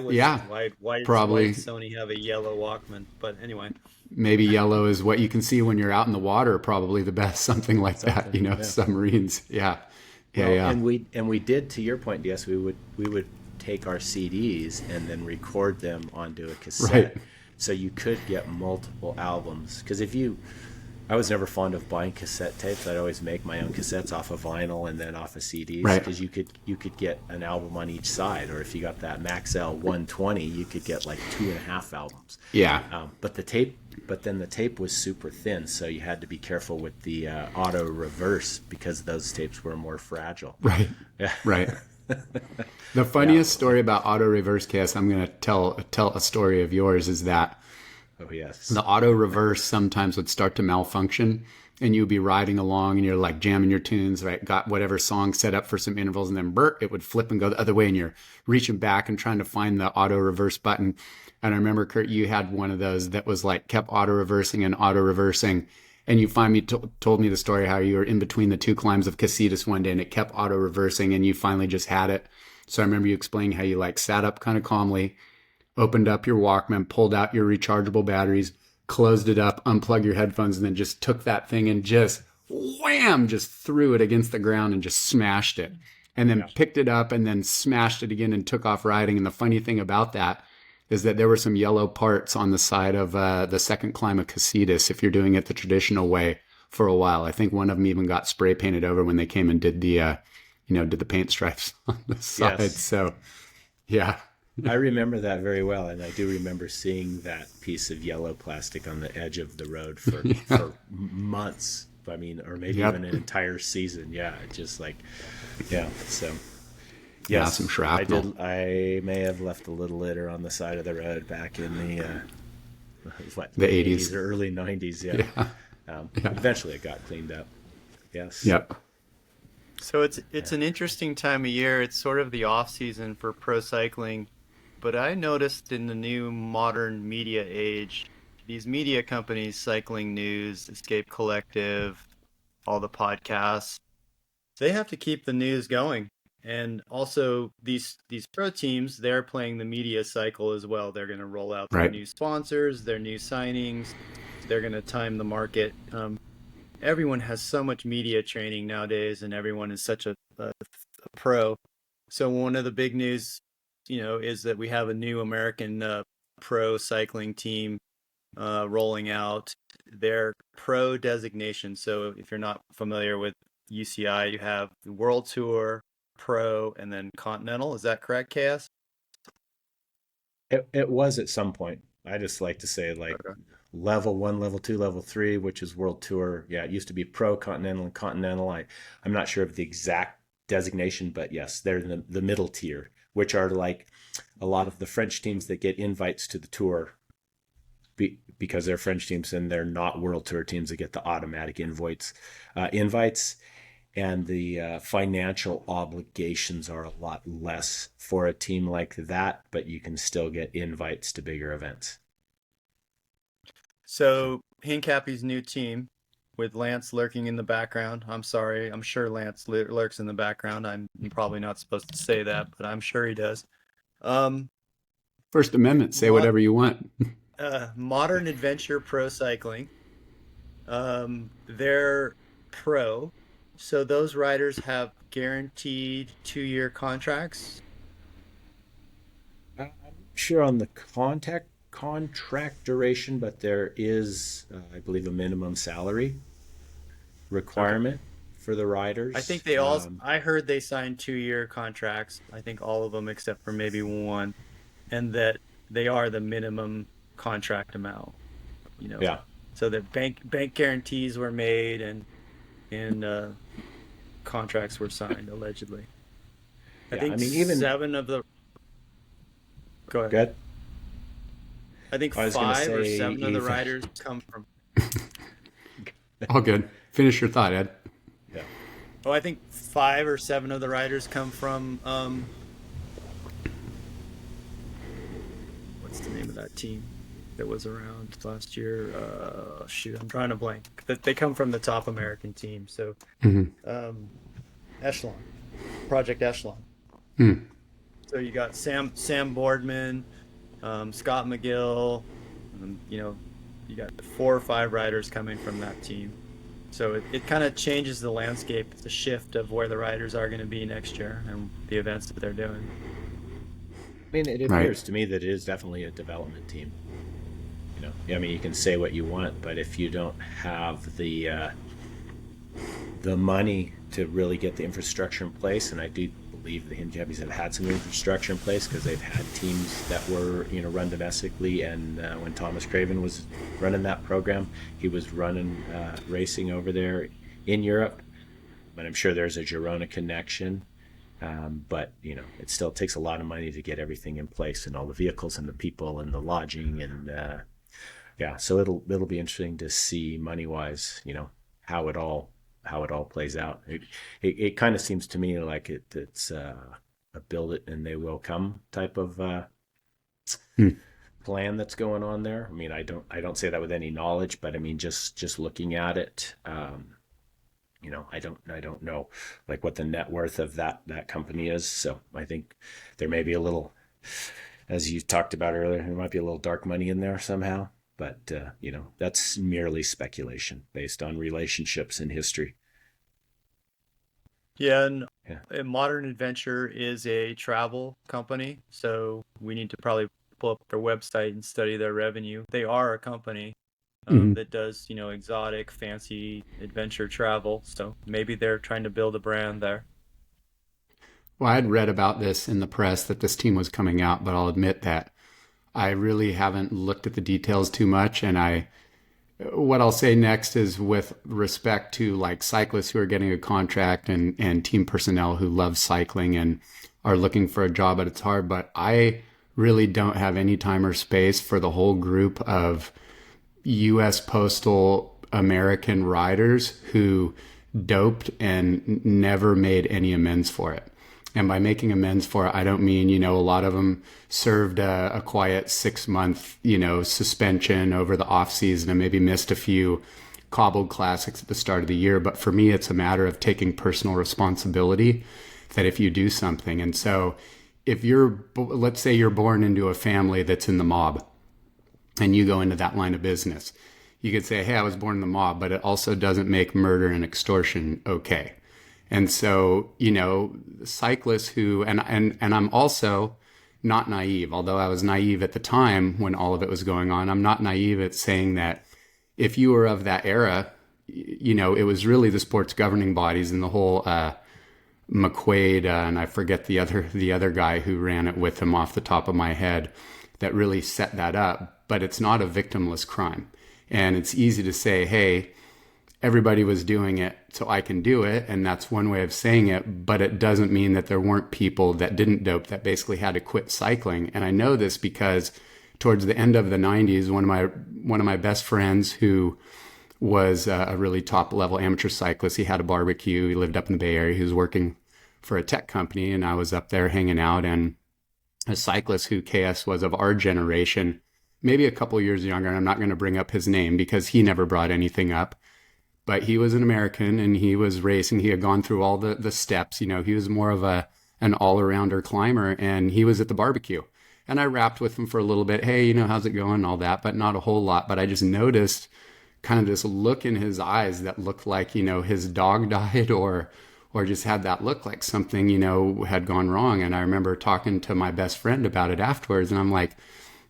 Yeah, why did probably. Sony have a yellow Walkman? But anyway, Maybe yellow is what you can see when you're out in the water, probably the best, something like that, Something, yeah. submarines. Yeah. Yeah, Well, yeah. and we did, to your point, yes, we would take our CDs and then record them onto a Right. cassette, so you could get multiple albums. Because I was never fond of buying cassette tapes. I'd always make my own cassettes off of vinyl and then off of CDs, Right. because you could get an album on each side, or if you got that Maxell 120, you could get like two and a half albums. Yeah. But then the tape was super thin, so you had to be careful with the auto reverse, because those tapes were more fragile. Right. Yeah. Right. The Yeah. funniest story about auto reverse cast, I'm going to tell a story of yours, is that Oh yes. the auto reverse sometimes would start to malfunction, and you'd be riding along and you're like jamming your tunes, right? Got whatever song set up for some intervals, and then it would flip and go the other way, and you're reaching back and trying to find the auto reverse button. And I remember, Kurt, you had one of those that was like kept auto reversing and auto reversing. And you finally told me the story how you were in between the two climbs of Casitas one day and it kept auto reversing and you finally just had it. So I remember you explaining how you like sat up kind of calmly, opened up your Walkman, pulled out your rechargeable batteries, closed it up, unplugged your headphones, and then just took that thing and just wham, just threw it against the ground and just smashed it. And then Yeah. picked it up and then smashed it again and took off riding. And the funny thing about that is that there were some yellow parts on the side of the second climb of Casitas if you're doing it the traditional way for a while. I think one of them even got spray painted over when they came and did did the paint stripes on the side. Yes. So, yeah. I remember that very well, and I do remember seeing that piece of yellow plastic on the edge of the road for months. I mean, or maybe Yep. even an entire season. Yeah, just like, yeah. So, Yeah, yes, some shrapnel. I may have left a little litter on the side of the road back in the The late 80s. or early 90s. Yeah. Yeah. Yeah. Eventually, it got cleaned up. Yes. Yep. so it's an interesting time of year. It's sort of the off season for pro cycling, but I noticed in the new modern media age, these media companies, Cycling News, Escape Collective, all the podcasts, they have to keep the news going. And also these pro teams, they're playing the media cycle as well. They're going to roll out their Right. new sponsors, their new signings. They're going to time the market. Everyone has so much media training nowadays, and everyone is such a pro. So one of the big news, is that we have a new American pro cycling team rolling out their pro designation. So if you're not familiar with UCI, you have the World Tour, Pro, and then Continental. Is that correct, KS? It was at some point. I just like to say, like, Okay. level one, level two, level three, which is World Tour. Yeah, it used to be Pro, Continental, and Continental. I'm not sure of the exact designation, but yes, they're in the middle tier, which are like a lot of the French teams that get invites to the tour, because they're French teams and they're not World Tour teams that get the automatic invites, and the financial obligations are a lot less for a team like that, but you can still get invites to bigger events. So Hincapie's new team with Lance lurking in the background. I'm sorry, I'm sure Lance lurks in the background. I'm probably not supposed to say that, but I'm sure he does. Um, First Amendment, say mod, whatever you want. Modern Adventure Pro Cycling. They're pro, so those riders have guaranteed 2-year contracts. I'm sure on the contract duration, but there is, I believe, a minimum salary Okay. requirement for the I think riders. they all, I heard they signed 2-year contracts. I think all of them except for maybe one, and that they are the minimum contract amount, you know. Yeah, So that bank guarantees were made and contracts were signed allegedly. I yeah. I think mean, even seven of the go ahead. good. I think I was going to five or say seven of the even. riders come from. All good. Finish your thought, Ed. Yeah. Oh, I think 5 or 7 of the riders come from. What's the name of that team that was around last year? Shoot, I'm trying to blank. That they come from the top American team. So, Hmm. um, Echelon, Project Echelon. Hmm. So you got Sam Boardman, Scott McGill, you got 4 or 5 riders coming from that team. So it kind of changes the landscape. It's a shift of where the riders are going to be next year and the events that they're doing. I mean, it Right. appears to me that it is definitely a development team. I mean, you can say what you want, but if you don't have the money to really get the infrastructure in place, and I do believe the Hinjabis have had some infrastructure in place because they've had teams that were run domestically, and when Thomas Craven was running that program, he was running racing over there in Europe. But I'm sure there's a Girona connection. But it still takes a lot of money to get everything in place, and all the vehicles and the people and the lodging, and yeah. So it'll be interesting to see money wise, how it all how it all plays out. It kind of seems to me like it's a build it and they will come type of Hmm. plan that's going on there. I mean, I don't say that with any knowledge, but I mean just looking at it. I don't know like what the net worth of that company is. So I think there may be a little, as you talked about earlier, there might be a little dark money in there somehow. But that's merely speculation based on relationships and history. Yeah, and Yeah. Modern Adventure is a travel company, so we need to probably pull up their website and study their revenue. They are a company Hmm. that does, exotic, fancy adventure travel, so maybe they're trying to build a brand there. Well, I'd read about this in the press that this team was coming out, but I'll admit that I really haven't looked at the details too much. And what I'll say next is with respect to like cyclists who are getting a contract and team personnel who love cycling and are looking for a job, but it's hard. But I really don't have any time or space for the whole group of U.S. Postal American riders who doped and never made any amends for it. And by making amends for it, I don't mean, a lot of them served a quiet 6 month, suspension over the off season and maybe missed a few cobbled classics at the start of the year. But for me, it's a matter of taking personal responsibility that if you do something. And so if let's say you're born into a family that's in the mob, and you go into that line of business, you could say, hey, I was born in the mob, but it also doesn't make murder and extortion okay. And so, cyclists who, and I'm also not naive, although I was naive at the time when all of it was going on. I'm not naive at saying that if you were of that era, it was really the sports governing bodies and the whole McQuaid, and I forget the other guy who ran it with him off the top of my head, that really set that up. But it's not a victimless crime, and it's easy to say, "Hey, everybody was doing it, so I can do it," and that's one way of saying it. But it doesn't mean that there weren't people that didn't dope that basically had to quit cycling. And I know this because towards the end of the '90s, one of my best friends who was a really top level amateur cyclist. He had a barbecue. He lived up in the Bay Area. He was working for a tech company, and I was up there hanging out. And a cyclist who KS was of our generation, maybe a couple years younger, and I'm not going to bring up his name because he never brought anything up. But he was an American and he was racing. He had gone through all the steps. He was more of an all-arounder climber, and he was at the barbecue. And I rapped with him for a little bit. Hey, how's it going? And all that, but not a whole lot. But I just noticed kind of this look in his eyes that looked like, his dog died or just had that look like something, had gone wrong. And I remember talking to my best friend about it afterwards. And I'm like,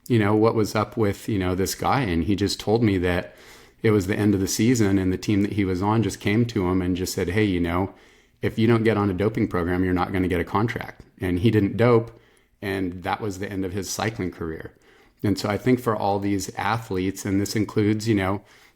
what was up with, this guy? And he just told me that it was the end of the season and the team that he was on just came to him and just said, hey, if you don't get on a doping program, you're not going to get a contract. And he didn't dope. And that was the end of his cycling career. And so I think for all these athletes, and this includes,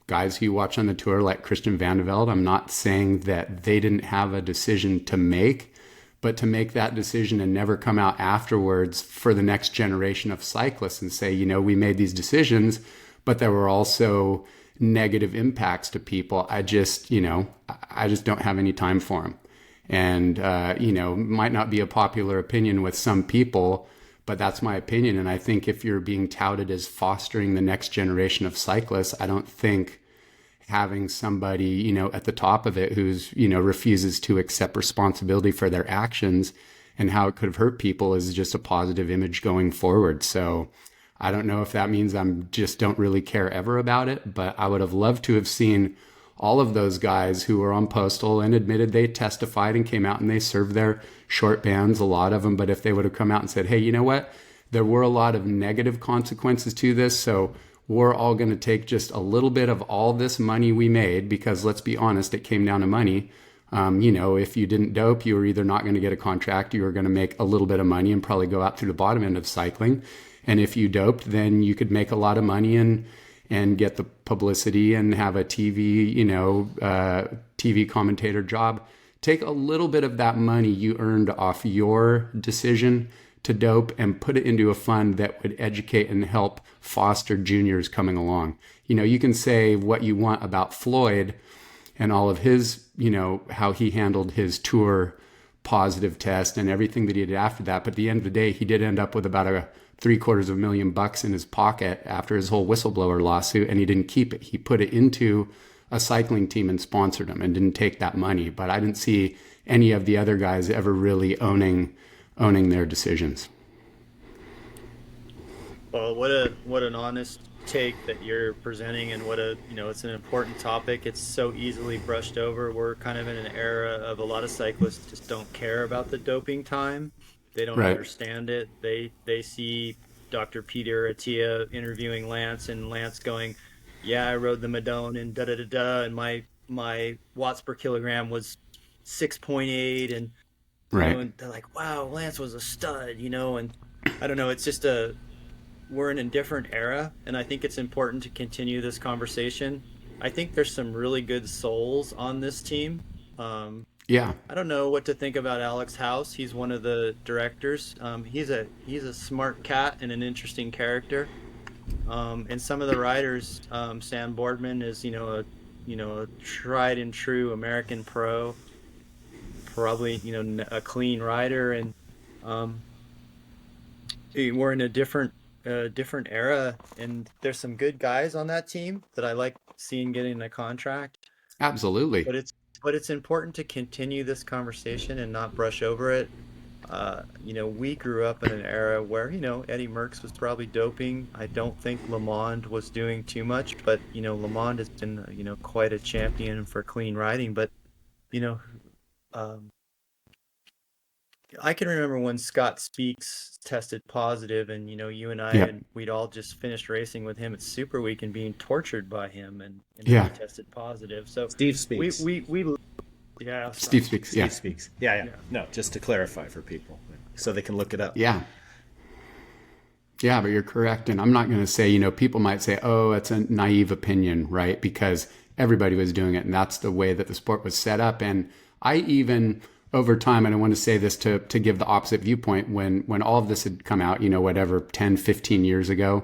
guys who you watch on the tour like Christian Vandeveld, I'm not saying that they didn't have a decision to make, but to make that decision and never come out afterwards for the next generation of cyclists and say, we made these decisions, but there were also negative impacts to people. I just don't have any time for them. And, might not be a popular opinion with some people, but that's my opinion. And I think if you're being touted as fostering the next generation of cyclists, I don't think having somebody, at the top of it who's, refuses to accept responsibility for their actions and how it could have hurt people is just a positive image going forward. So I don't know if that means I'm just don't really care ever about it, but I would have loved to have seen all of those guys who were on postal and admitted they testified and came out and they served their short bans, a lot of them. But if they would have come out and said, hey, you know what? There were a lot of negative consequences to this. So we're all going to take just a little bit of all this money we made, because let's be honest, it came down to money. If you didn't dope, you were either not going to get a contract, you were going to make a little bit of money and probably go out through the bottom end of cycling. And if you doped, then you could make a lot of money and get the publicity and have a TV commentator job. Take a little bit of that money you earned off your decision to dope and put it into a fund that would educate and help foster juniors coming along. You can say what you want about Floyd and all of his, how he handled his tour positive test and everything that he did after that. But at the end of the day, he did end up with about $750,000 in his pocket after his whole whistleblower lawsuit, and he didn't keep it. He put it into a cycling team and sponsored them and didn't take that money. But I didn't see any of the other guys ever really owning their decisions. Well, what an honest take that you're presenting, and it's an important topic. It's so easily brushed over. We're kind of in an era of a lot of cyclists just don't care about the doping time. They don't understand it. They see Dr. Peter Attia interviewing Lance, and Lance going, "Yeah, I rode the Madone and da da da da, and my watts per kilogram was 6.8, and and they're like, wow, Lance was a stud, and I don't know. It's just we're in a different era, and I think it's important to continue this conversation. I think there's some really good souls on this team. I don't know what to think about Alex House. He's one of the directors. He's a smart cat and an interesting character. And some of the riders, Sam Boardman is a tried and true American pro, probably a clean rider, and we're in a different era, and there's some good guys on that team that I like seeing getting a contract. Absolutely. But it's important to continue this conversation and not brush over it. We grew up in an era where, Eddie Merckx was probably doping. I don't think Lamond was doing too much, but, Lamond has been, quite a champion for clean riding. But, I can remember when Scott Speaks tested positive, and, you and I, and we'd all just finished racing with him at Super Week and being tortured by him, and he tested positive. So Steve Speaks. Steve Speaks. Steve Speaks. Yeah. No, just to clarify for people so they can look it up. Yeah, but you're correct. And I'm not going to say, people might say, oh, it's a naive opinion, right? Because everybody was doing it, and that's the way that the sport was set up. And I even, over time, and I want to say this to give the opposite viewpoint, when all of this had come out, 10, 15 years ago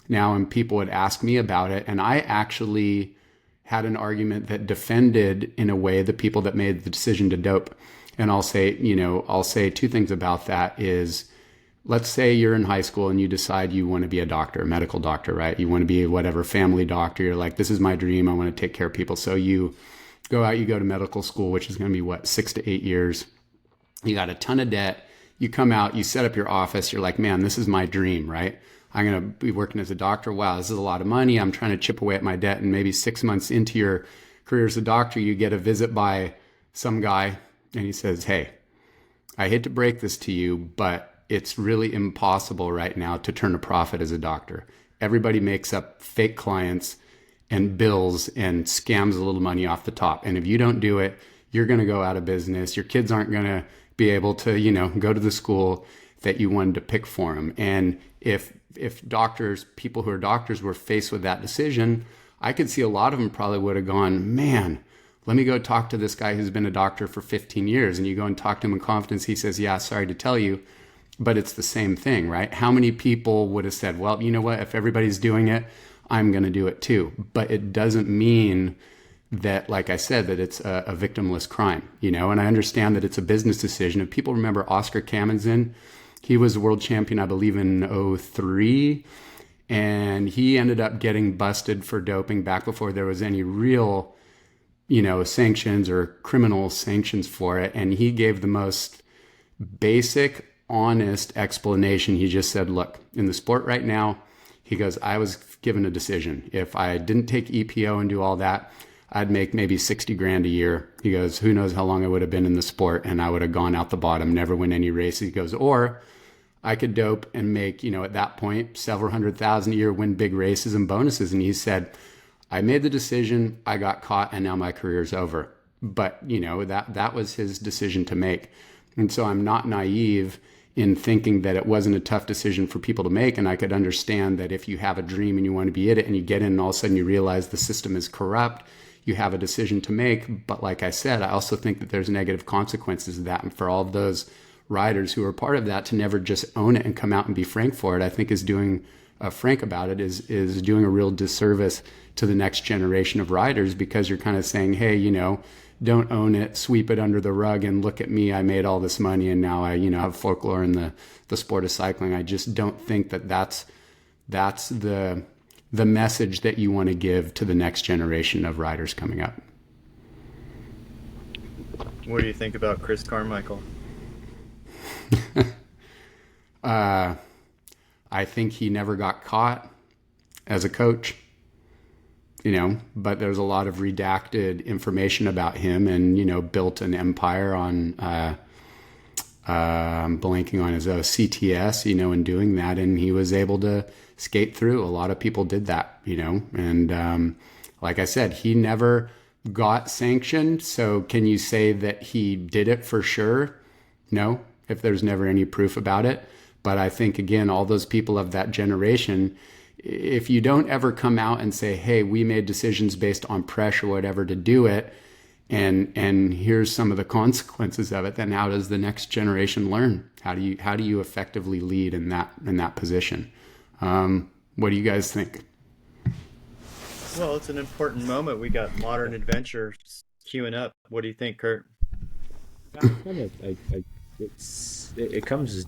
now, and people would ask me about it, and I actually had an argument that defended, in a way, the people that made the decision to dope. And I'll say two things about that is, let's say you're in high school and you decide you want to be a doctor, a medical doctor, right? You want to be whatever, family doctor. You're like, this is my dream. I want to take care of people. So you go out, you go to medical school, which is going to be 6 to 8 years. You got a ton of debt. You come out, you set up your office. You're like, man, this is my dream, right? I'm going to be working as a doctor. Wow, this is a lot of money. I'm trying to chip away at my debt. And maybe 6 months into your career as a doctor, you get a visit by some guy, and he says, hey, I hate to break this to you, but it's really impossible right now to turn a profit as a doctor. Everybody makes up fake clients and bills and scams a little money off the top. And if you don't do it, you're going to go out of business. Your kids aren't going to be able to, go to the school that you wanted to pick for them. And if people who are doctors were faced with that decision, I could see a lot of them probably would have gone, man, let me go talk to this guy who's been a doctor for 15 years. And you go and talk to him in confidence. He says, yeah, sorry to tell you, but it's the same thing, right? How many people would have said, well, you know what, if everybody's doing it, I'm going to do it too. But it doesn't mean that, like I said, that it's a victimless crime, and I understand that it's a business decision. If people remember Oscar Kamenzen, he was a world champion, I believe, in 2003, and he ended up getting busted for doping back before there was any real, sanctions or criminal sanctions for it. And he gave the most basic, honest explanation. He just said, look, in the sport right now, he goes, I was given a decision. If I didn't take EPO and do all that, I'd make maybe 60 grand a year. He goes, who knows how long I would have been in the sport, and I would have gone out the bottom, never win any races. He goes, or I could dope and make, at that point, several hundred thousand a year, win big races and bonuses. And he said, I made the decision, I got caught, and now my career's over. But, that was his decision to make. And so I'm not naive in thinking that it wasn't a tough decision for people to make. And I could understand that if you have a dream and you want to be in it and you get in and all of a sudden you realize the system is corrupt, you have a decision to make. But like I said, I also think that there's negative consequences of that. And for all of those riders who are part of that to never just own it and come out and be frank for it, I think is doing frank about it is doing a real disservice to the next generation of riders, because you're kind of saying, hey, don't own it, sweep it under the rug, and look at me, I made all this money, and now I, have folklore in the sport of cycling. I just don't think that that's the message that you want to give to the next generation of riders coming up. What do you think about Chris Carmichael? I think he never got caught as a coach, but there's a lot of redacted information about him, and, built an empire on, blanking on his CTS, in doing that. And he was able to skate through. A lot of people did that, and like I said, he never got sanctioned. So can you say that he did it for sure? No, if there's never any proof about it. But I think, again, all those people of that generation, if you don't ever come out and say, hey, we made decisions based on pressure or whatever to do it, and here's some of the consequences of it, then how does the next generation learn? How do you effectively lead in that position? What do you guys think? Well, it's an important moment. We got modern adventure queuing up. What do you think, Kurt? It comes,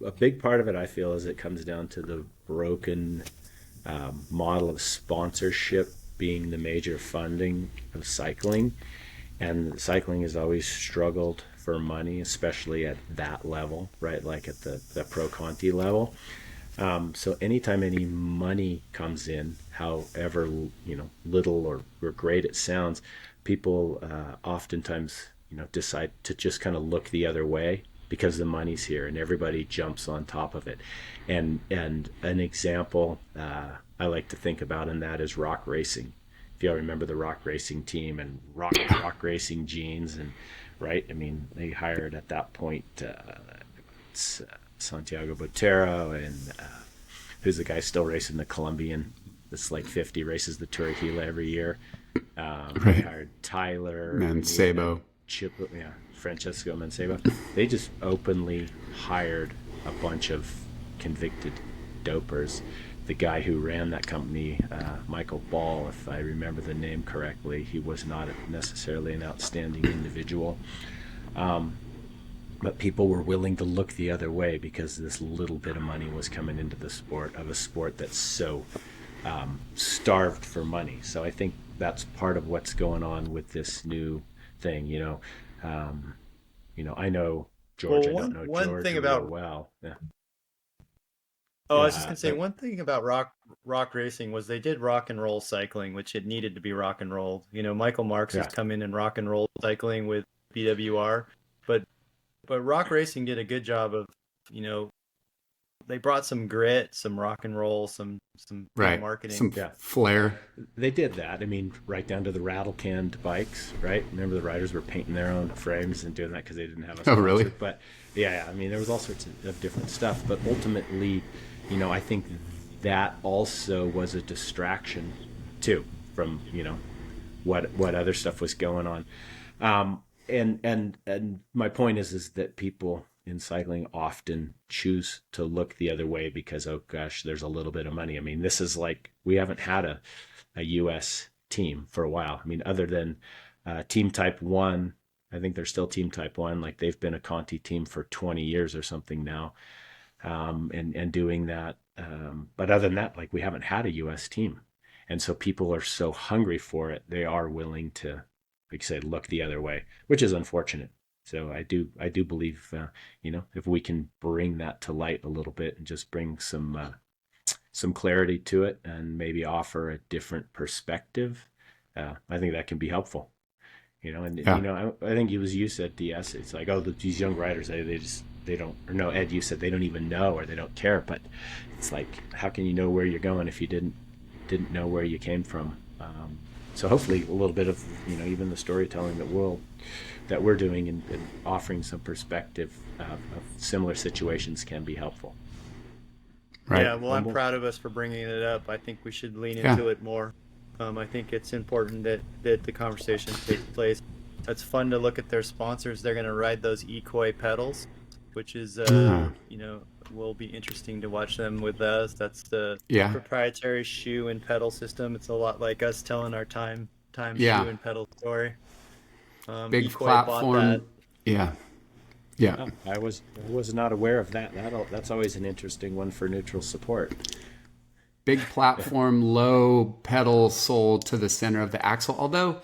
a big part of it, I feel, is it comes down to the broken model of sponsorship being the major funding of cycling. And cycling has always struggled for money, especially at that level, right? Like at the Pro Conti level. So anytime any money comes in, however little or great it sounds, people oftentimes decide to just kind of look the other way because the money's here, and everybody jumps on top of it. And an example I like to think about in that is rock racing. If you all remember the rock racing team and rock racing jeans, and right, I mean, they hired at that point Santiago Botero and who's the guy still racing the Colombian that's like 50, races the Tour of Gila every year. Right. They hired Tyler Mancebo. Francesco Mancebo. They just openly hired a bunch of convicted dopers. The guy who ran that company, Michael Ball, if I remember the name correctly, he was not necessarily an outstanding individual. But people were willing to look the other way because this little bit of money was coming into the sport, of a sport that's so starved for money. So I think that's part of what's going on with this new thing. I know George. Well, I don't know one George thing real about well. Yeah. Oh, I was just Yeah. gonna say one thing about rock racing was they did rock and roll cycling, which it needed to be rock and rolled. Michael Marks has Yeah. come in and rock and roll cycling with BWR, but rock racing did a good job of, they brought some grit, some rock and roll, some good Right. marketing. Some Yeah. flair. They did that. I mean, right down to the rattle canned bikes, right? Remember the riders were painting their own frames and doing that because they didn't have a sponsor. Oh, really? But yeah, I mean, there was all sorts of different stuff. But ultimately, I think that also was a distraction too from what other stuff was going on. And my point is that people in cycling often choose to look the other way because, oh gosh, there's a little bit of money. I mean, this is like, we haven't had a U.S. team for a while. I mean, other than Team Type 1, I think they're still Team Type 1. Like, they've been a Conti team for 20 years or something now, and doing that. But other than that, like, we haven't had a U.S. team. And so people are so hungry for it, they are willing to, like I said, look the other way, which is unfortunate. So I do believe, if we can bring that to light a little bit and just bring some clarity to it and maybe offer a different perspective, I think that can be helpful. And Yeah. I think it was you said, DS. It's like, oh, these young writers, they don't, or no, Ed, you said they don't even know or they don't care. But it's like, how can you know where you're going if you didn't know where you came from? So hopefully, a little bit of even the storytelling that we're doing and offering some perspective of similar situations can be helpful. Right. Yeah, well, I'm proud of us for bringing it up. I think we should lean Yeah. into it more. I think it's important that the conversation takes place. It's fun to look at their sponsors. They're going to ride those Equi pedals, which is, Ah, will be interesting to watch them with those. That's the yeah. proprietary shoe and pedal system. It's a lot like us telling our time Yeah. shoe and pedal story. Big Equi bought that. platform. Yeah. Yeah. Oh, I was not aware of that. That's always an interesting one for neutral support. Big platform, low pedal sole to the center of the axle. Although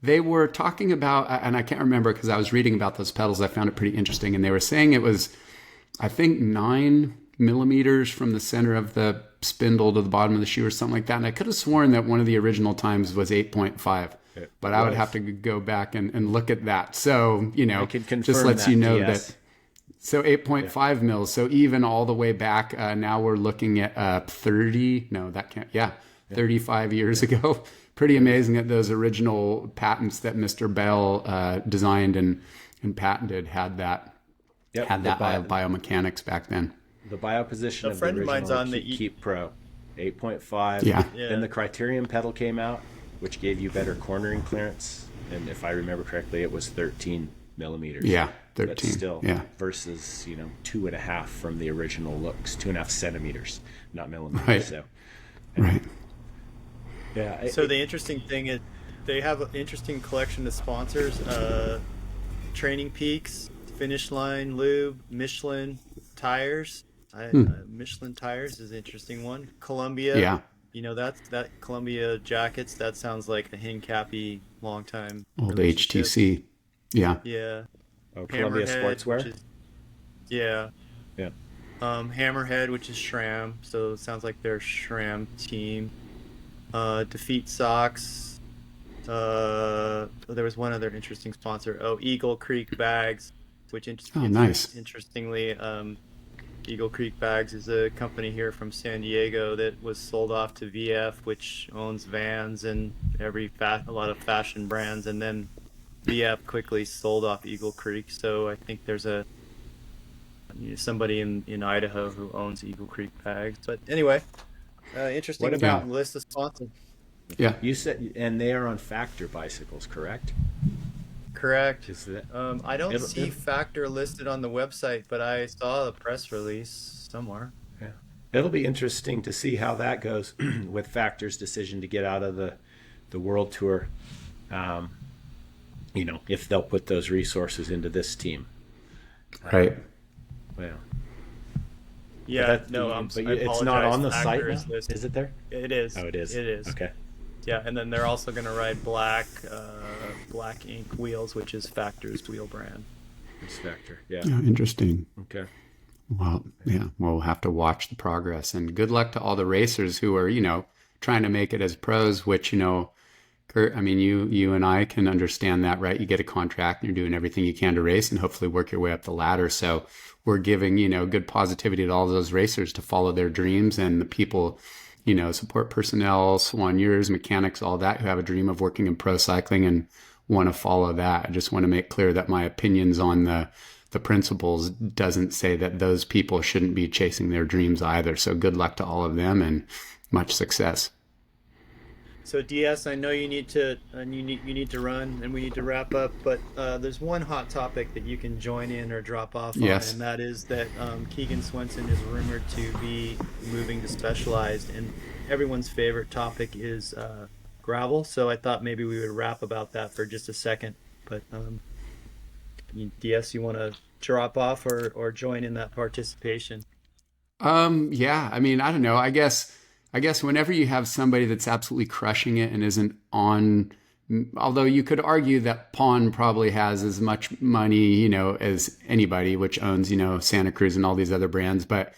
they were talking about, and I can't remember because I was reading about those pedals, I found it pretty interesting. And they were saying it was, I think, 9 millimeters from the center of the spindle to the bottom of the shoe or something like that. And I could have sworn that one of the original times was 8.5. It But I would have was. to go back and look at that. So, I can just confirm lets you that, know DS. that. So Yeah. 8.5 mils. So even all the way back, now we're looking at 30. No, that can't. Yeah, 35 years ago. Pretty amazing that those original patents that Mr. Bell designed and patented Yep. had that biomechanics back then. The bioposition A of the friend of mine's original on the Keep Pro, 8.5. Yeah. Then Yeah. the Criterium pedal came out, which gave you better cornering clearance. And if I remember correctly, it was 13 millimeters. Yeah, But 13. still, Yeah. versus 2.5 from the original looks, 2.5 centimeters, not millimeters. Right. So Right. yeah, So the interesting thing is they have an interesting collection of sponsors. Training Peaks, Finish Line Lube, Michelin tires. Michelin tires is an interesting one. Columbia, Yeah. that Columbia jackets. That sounds like a Hincappy long time Old relationship. HTC. Yeah. Yeah, Columbia Hammerhead, which Sportswear. is yeah. Yeah. Hammerhead, which is SRAM. So it sounds like they're SRAM team. Defeat Socks. There was one other interesting sponsor. Oh, Eagle Creek Bags, which Oh, nice. interestingly, Eagle Creek Bags is a company here from San Diego that was sold off to VF, which owns Vans and a lot of fashion brands, and then VF quickly sold off Eagle Creek. So I think there's somebody in Idaho who owns Eagle Creek Bags. But anyway, interesting What about list of sponsors. Yeah. you said, and they are on Factor bicycles, correct? Correct. Is that I don't it'll, see it'll, Factor listed on the website, but I saw a press release somewhere. yeah. It'll be interesting to see how that goes with Factor's decision to get out of the world tour. Um, if they'll put those resources into this team. Right. Well, Yeah, but I it's not apologize. on the site Factor now. is listed. Is it there? It is. Oh, it is. It is. Okay. Yeah, and then they're also going to ride black ink wheels, which is Factor's wheel brand. It's Factor. Yeah. Yeah, interesting. Okay. Well, yeah, we'll have to watch the progress. And good luck to all the racers who are, trying to make it as pros, which, Kurt, I mean, you and I can understand that, right? You get a contract and you're doing everything you can to race and hopefully work your way up the ladder. So we're giving, good positivity to all those racers to follow their dreams, and the people, support personnel, soigneurs, mechanics, all that, who have a dream of working in pro cycling and want to follow that. I just want to make clear that my opinions on the principles doesn't say that those people shouldn't be chasing their dreams either. So good luck to all of them and much success. So DS, I know you need to run, and we need to wrap up. But there's one hot topic that you can join in or drop off on, Yes. and that is that Keegan Swenson is rumored to be moving to Specialized, and everyone's favorite topic is gravel. So I thought maybe we would rap about that for just a second. But DS, you want to drop off or join in that participation? Yeah, I mean, I don't know. I guess whenever you have somebody that's absolutely crushing it and isn't on Although you could argue that Pawn probably has as much money, as anybody, which owns, Santa Cruz and all these other brands. But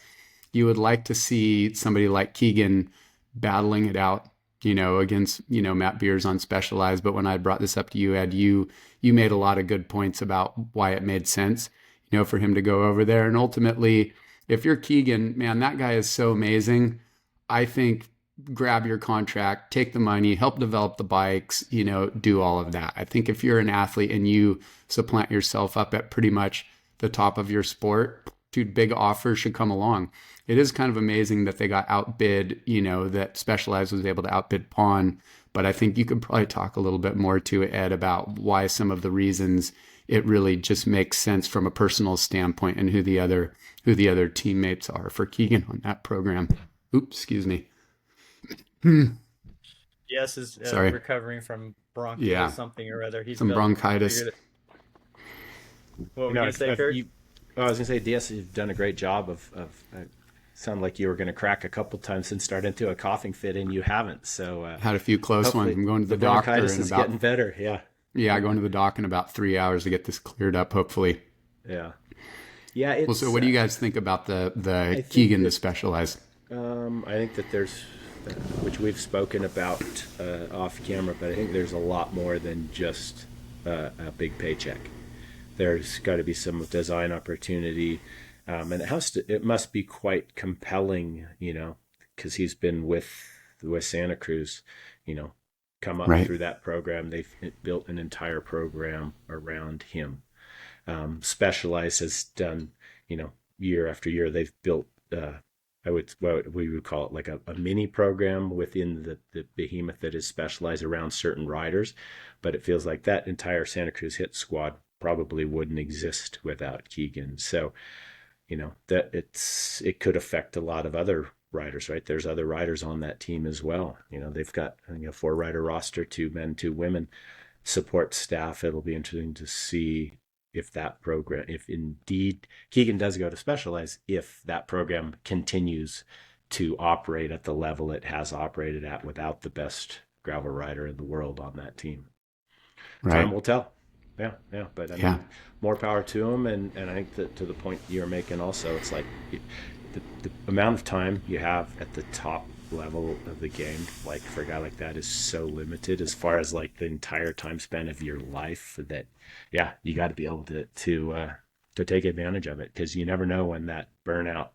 you would like to see somebody like Keegan battling it out, against, Matt Beers on Specialized. But when I brought this up to you, Ed, you made a lot of good points about why it made sense, for him to go over there. And ultimately, if you're Keegan, man, that guy is so amazing. I think grab your contract, take the money, help develop the bikes, do all of that. I think if you're an athlete and you supplant yourself up at pretty much the top of your sport, dude, big offers should come along. It is kind of amazing that they got outbid, that Specialized was able to outbid Pawn. But I think you could probably talk a little bit more to it, Ed, about why some of the reasons it really just makes sense from a personal standpoint and who the other teammates are for Keegan on that program. Oops, excuse me. Yes, is Sorry. recovering from Yeah, bronchitis something or other. He's some got bronchitis. figured it. What were you gonna say, Kurt? I was going to say, DS, you've done a great job sound like you were going to crack a couple times and start into a coughing fit, and you haven't. So Had a few close ones. hopefully I'm going to the the doctor bronchitis in is about getting better. Yeah, going to the doc in about 3 hours to get this cleared up, hopefully. yeah, yeah. Well, It's so what do you guys think about I the think Keegan to that Specialized? I think that there's, which we've spoken about off camera, but I think there's a lot more than just a big paycheck. There's got to be some design opportunity, and it must be quite compelling, because he's been with Santa Cruz, you know, come up Right, through that program. They've built an entire program around him. Specialized has done, year after year. They've built, what we would call it like a mini program within the behemoth that is Specialized around certain riders. But it feels like that entire Santa Cruz hit squad probably wouldn't exist without Keegan. So, that it could affect a lot of other riders, right? There's other riders on that team as well. They've got, 4 rider roster, 2 men, 2 women, support staff. It'll be interesting to see if that program, if indeed Keegan does go to Specialize, if that program continues to operate at the level it has operated at without the best gravel rider in the world on that team. Time right. will tell. Yeah, yeah. But I Yeah, mean, more power to him. And I think that to the point you're making also, it's like the amount of time you have at the top level of the game, like for a guy like that, is so limited as far as like the entire time span of your life that, yeah, you got to be able to take advantage of it, because you never know when that burnout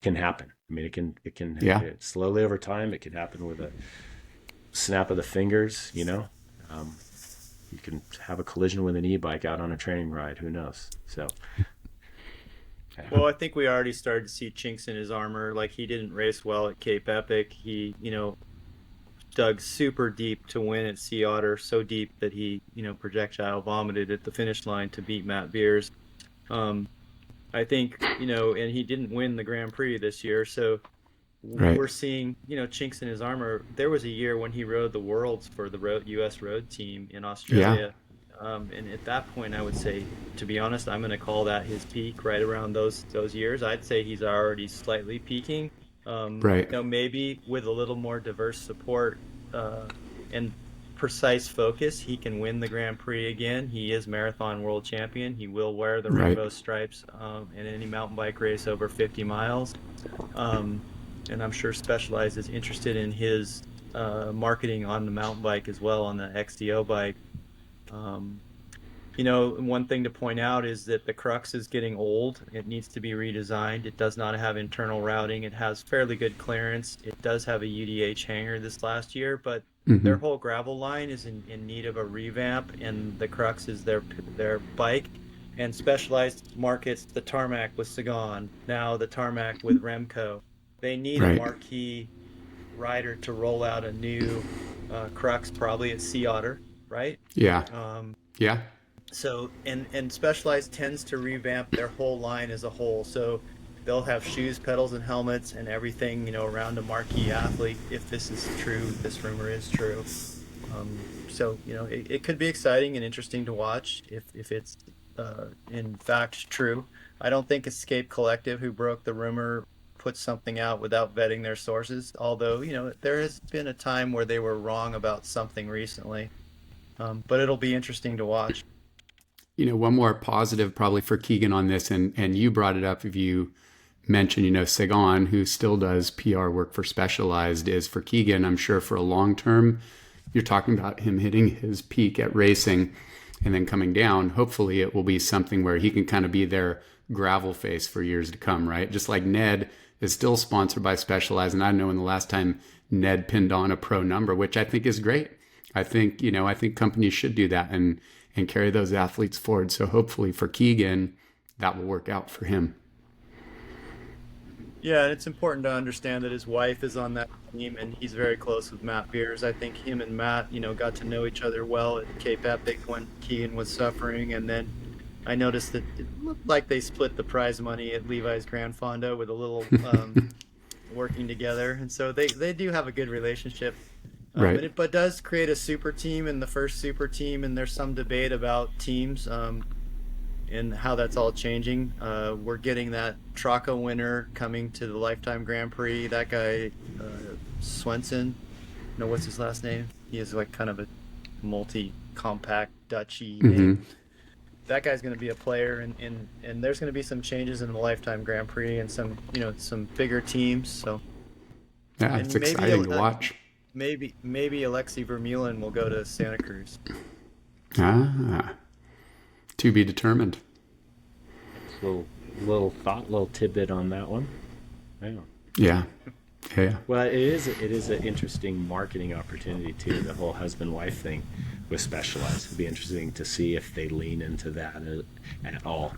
can happen. I mean, yeah. slowly over time. It can happen with a snap of the fingers. Um, you can have a collision with an e-bike out on a training ride. Who knows? So, yeah. Well, I think we already started to see chinks in his armor. Like he didn't race well at Cape Epic. He, dug super deep to win at Sea Otter, so deep that he, projectile vomited at the finish line to beat Matt Beers. Um, I think, and he didn't win the Grand Prix this year, so Right. we're seeing, chinks in his armor. There was a year when he rode the Worlds for the U.S. road team in Yeah. Australia, and at that point, I would say, to be honest, I'm going to call that his peak. Right around those years, I'd say he's already slightly peaking. Right. Maybe with a little more diverse support and precise focus, he can win the Grand Prix again. He is marathon world champion. He will wear the Right. rainbow stripes in any mountain bike race over 50 miles. Um, and I'm sure Specialized is interested in his marketing on the mountain bike as well, on the XDO bike. Um, one thing to point out is that the Crux is getting old. It needs to be redesigned. It does not have internal routing. It has fairly good clearance. It does have a UDH hanger this last year, but their Hmm. whole gravel line is in need of a revamp, and the Crux is their bike. And Specialized markets the tarmac with Sagan, now the tarmac with Remco. They need a Right. marquee rider to roll out a new Crux, probably at Sea Otter, right? Yeah. Um, Yeah. and Specialized tends to revamp their whole line as a whole. So they'll have shoes, pedals, and helmets and everything, around a marquee athlete. If this is true, this rumor is true. So it could be exciting and interesting to watch if it's in fact true. I don't think Escape Collective, who broke the rumor put something out without vetting their sources. Although, there has been a time where they were wrong about something recently. But it'll be interesting to watch. One more positive probably for Keegan on this, and you brought it up if you mentioned, Sagan, who still does PR work for Specialized, is for Keegan, I'm sure for a long term, you're talking about him hitting his peak at racing and then coming down. Hopefully it will be something where he can kind of be their gravel face for years to come, right? Just like Ned is still sponsored by Specialized, and I don't know when the last time Ned pinned on a pro number, which I think is great. I think companies should do that and carry those athletes forward. So hopefully for Keegan, that will work out for him. Yeah, and it's important to understand that his wife is on that team, and he's very close with Matt Beers. I think him and Matt, got to know each other well at Cape Epic when Keegan was suffering, and then I noticed that it looked like they split the prize money at Levi's Grand Fondo with a little working together, and so they do have a good relationship. Right. But does create a super team and the first super team, and there's some debate about teams and how that's all changing. We're getting that Traco winner coming to the Lifetime Grand Prix. That guy, Swenson, no, what's his last name? He is like kind of a multi-compact Dutchy name. That guy's going to be a player, and there's going to be some changes in the Lifetime Grand Prix and some bigger teams. So yeah, it's exciting to watch. Maybe Alexei Vermeulen will go to Santa Cruz. To be determined. Little tidbit on that one. Yeah. Well, it is an interesting marketing opportunity too. The whole husband-wife thing with Specialized. It'd be interesting to see if they lean into that at all.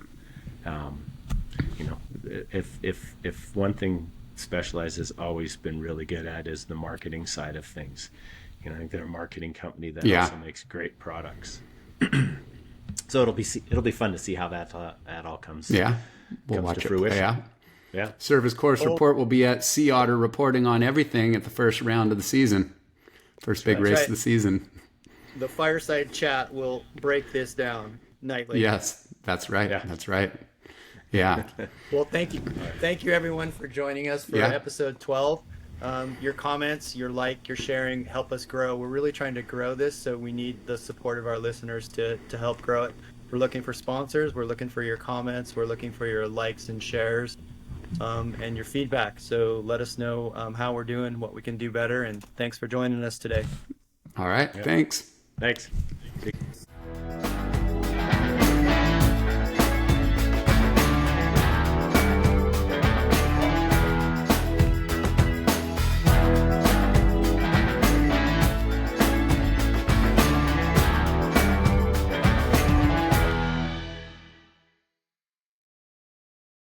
If one thing Specialized has always been really good at is the marketing side of things. I think they're a marketing company that also makes great products. So it'll be fun to see how that all comes. Yeah, we'll comes watch to it. fruition. Yeah. Service Course Report will be at Sea Otter reporting on everything at the first round of the season, first big race of the season. The fireside chat will break this down nightly. Yes, that's right. Yeah. That's right. Yeah. Well, thank you everyone for joining us for episode 12. Your comments, your sharing help us grow. We're really trying to grow this, so we need the support of our listeners to help grow it. We're looking for sponsors. We're looking for your comments. We're looking for your likes and shares, and your feedback. So let us know how we're doing, what we can do better, and thanks for joining us today. All right. Thanks. Thanks.